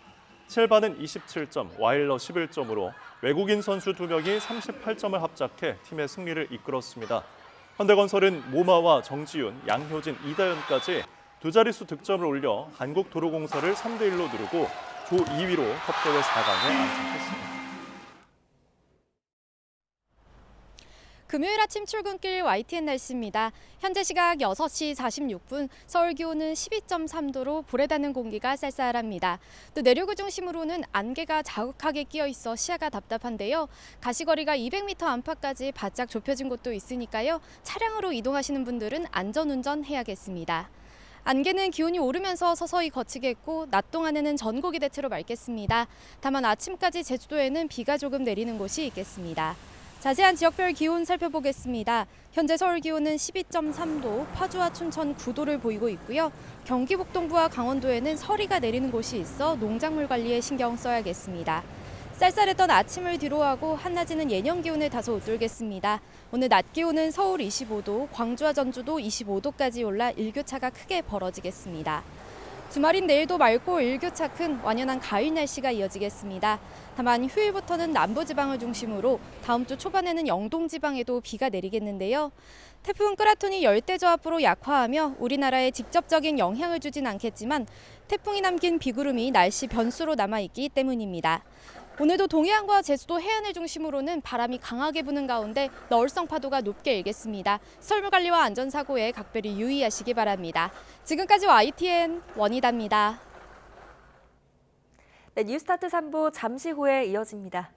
실바는 27점, 와일러 11점으로 외국인 선수 2명이 38점을 합작해 팀의 승리를 이끌었습니다. 현대건설은 모마와 정지윤, 양효진, 이다현까지 두 자릿수 득점을 올려 한국도로공사를 3대1로 누르고 조 2위로 컵대회 4강에 안착했습니다. 금요일 아침 출근길 YTN 날씨입니다. 현재 시각 6시 46분, 서울 기온은 12.3도로 불에 닿는 공기가 쌀쌀합니다. 또 내륙을 중심으로는 안개가 자욱하게 끼어 있어 시야가 답답한데요. 가시거리가 200m 안팎까지 바짝 좁혀진 곳도 있으니까요. 차량으로 이동하시는 분들은 안전운전 해야겠습니다. 안개는 기온이 오르면서 서서히 거치겠고 낮 동안에는 전국이 대체로 맑겠습니다. 다만 아침까지 제주도에는 비가 조금 내리는 곳이 있겠습니다. 자세한 지역별 기온 살펴보겠습니다. 현재 서울 기온은 12.3도, 파주와 춘천 9도를 보이고 있고요. 경기 북동부와 강원도에는 서리가 내리는 곳이 있어 농작물 관리에 신경 써야겠습니다. 쌀쌀했던 아침을 뒤로하고 한낮에는 예년 기온을 다소 웃돌겠습니다. 오늘 낮 기온은 서울 25도, 광주와 전주도 25도까지 올라 일교차가 크게 벌어지겠습니다. 주말인 내일도 맑고 일교차 큰 완연한 가을 날씨가 이어지겠습니다. 다만 휴일부터는 남부지방을 중심으로 다음 주 초반에는 영동지방에도 비가 내리겠는데요. 태풍 끄라톤이 열대저압으로 약화하며 우리나라에 직접적인 영향을 주진 않겠지만 태풍이 남긴 비구름이 날씨 변수로 남아있기 때문입니다. 오늘도 동해안과 제주도 해안을 중심으로는 바람이 강하게 부는 가운데 너울성 파도가 높게 일겠습니다. 설물관리와 안전사고에 각별히 유의하시기 바랍니다. 지금까지 YTN 원희다입니다. 네, 뉴스타트 3부 잠시 후에 이어집니다.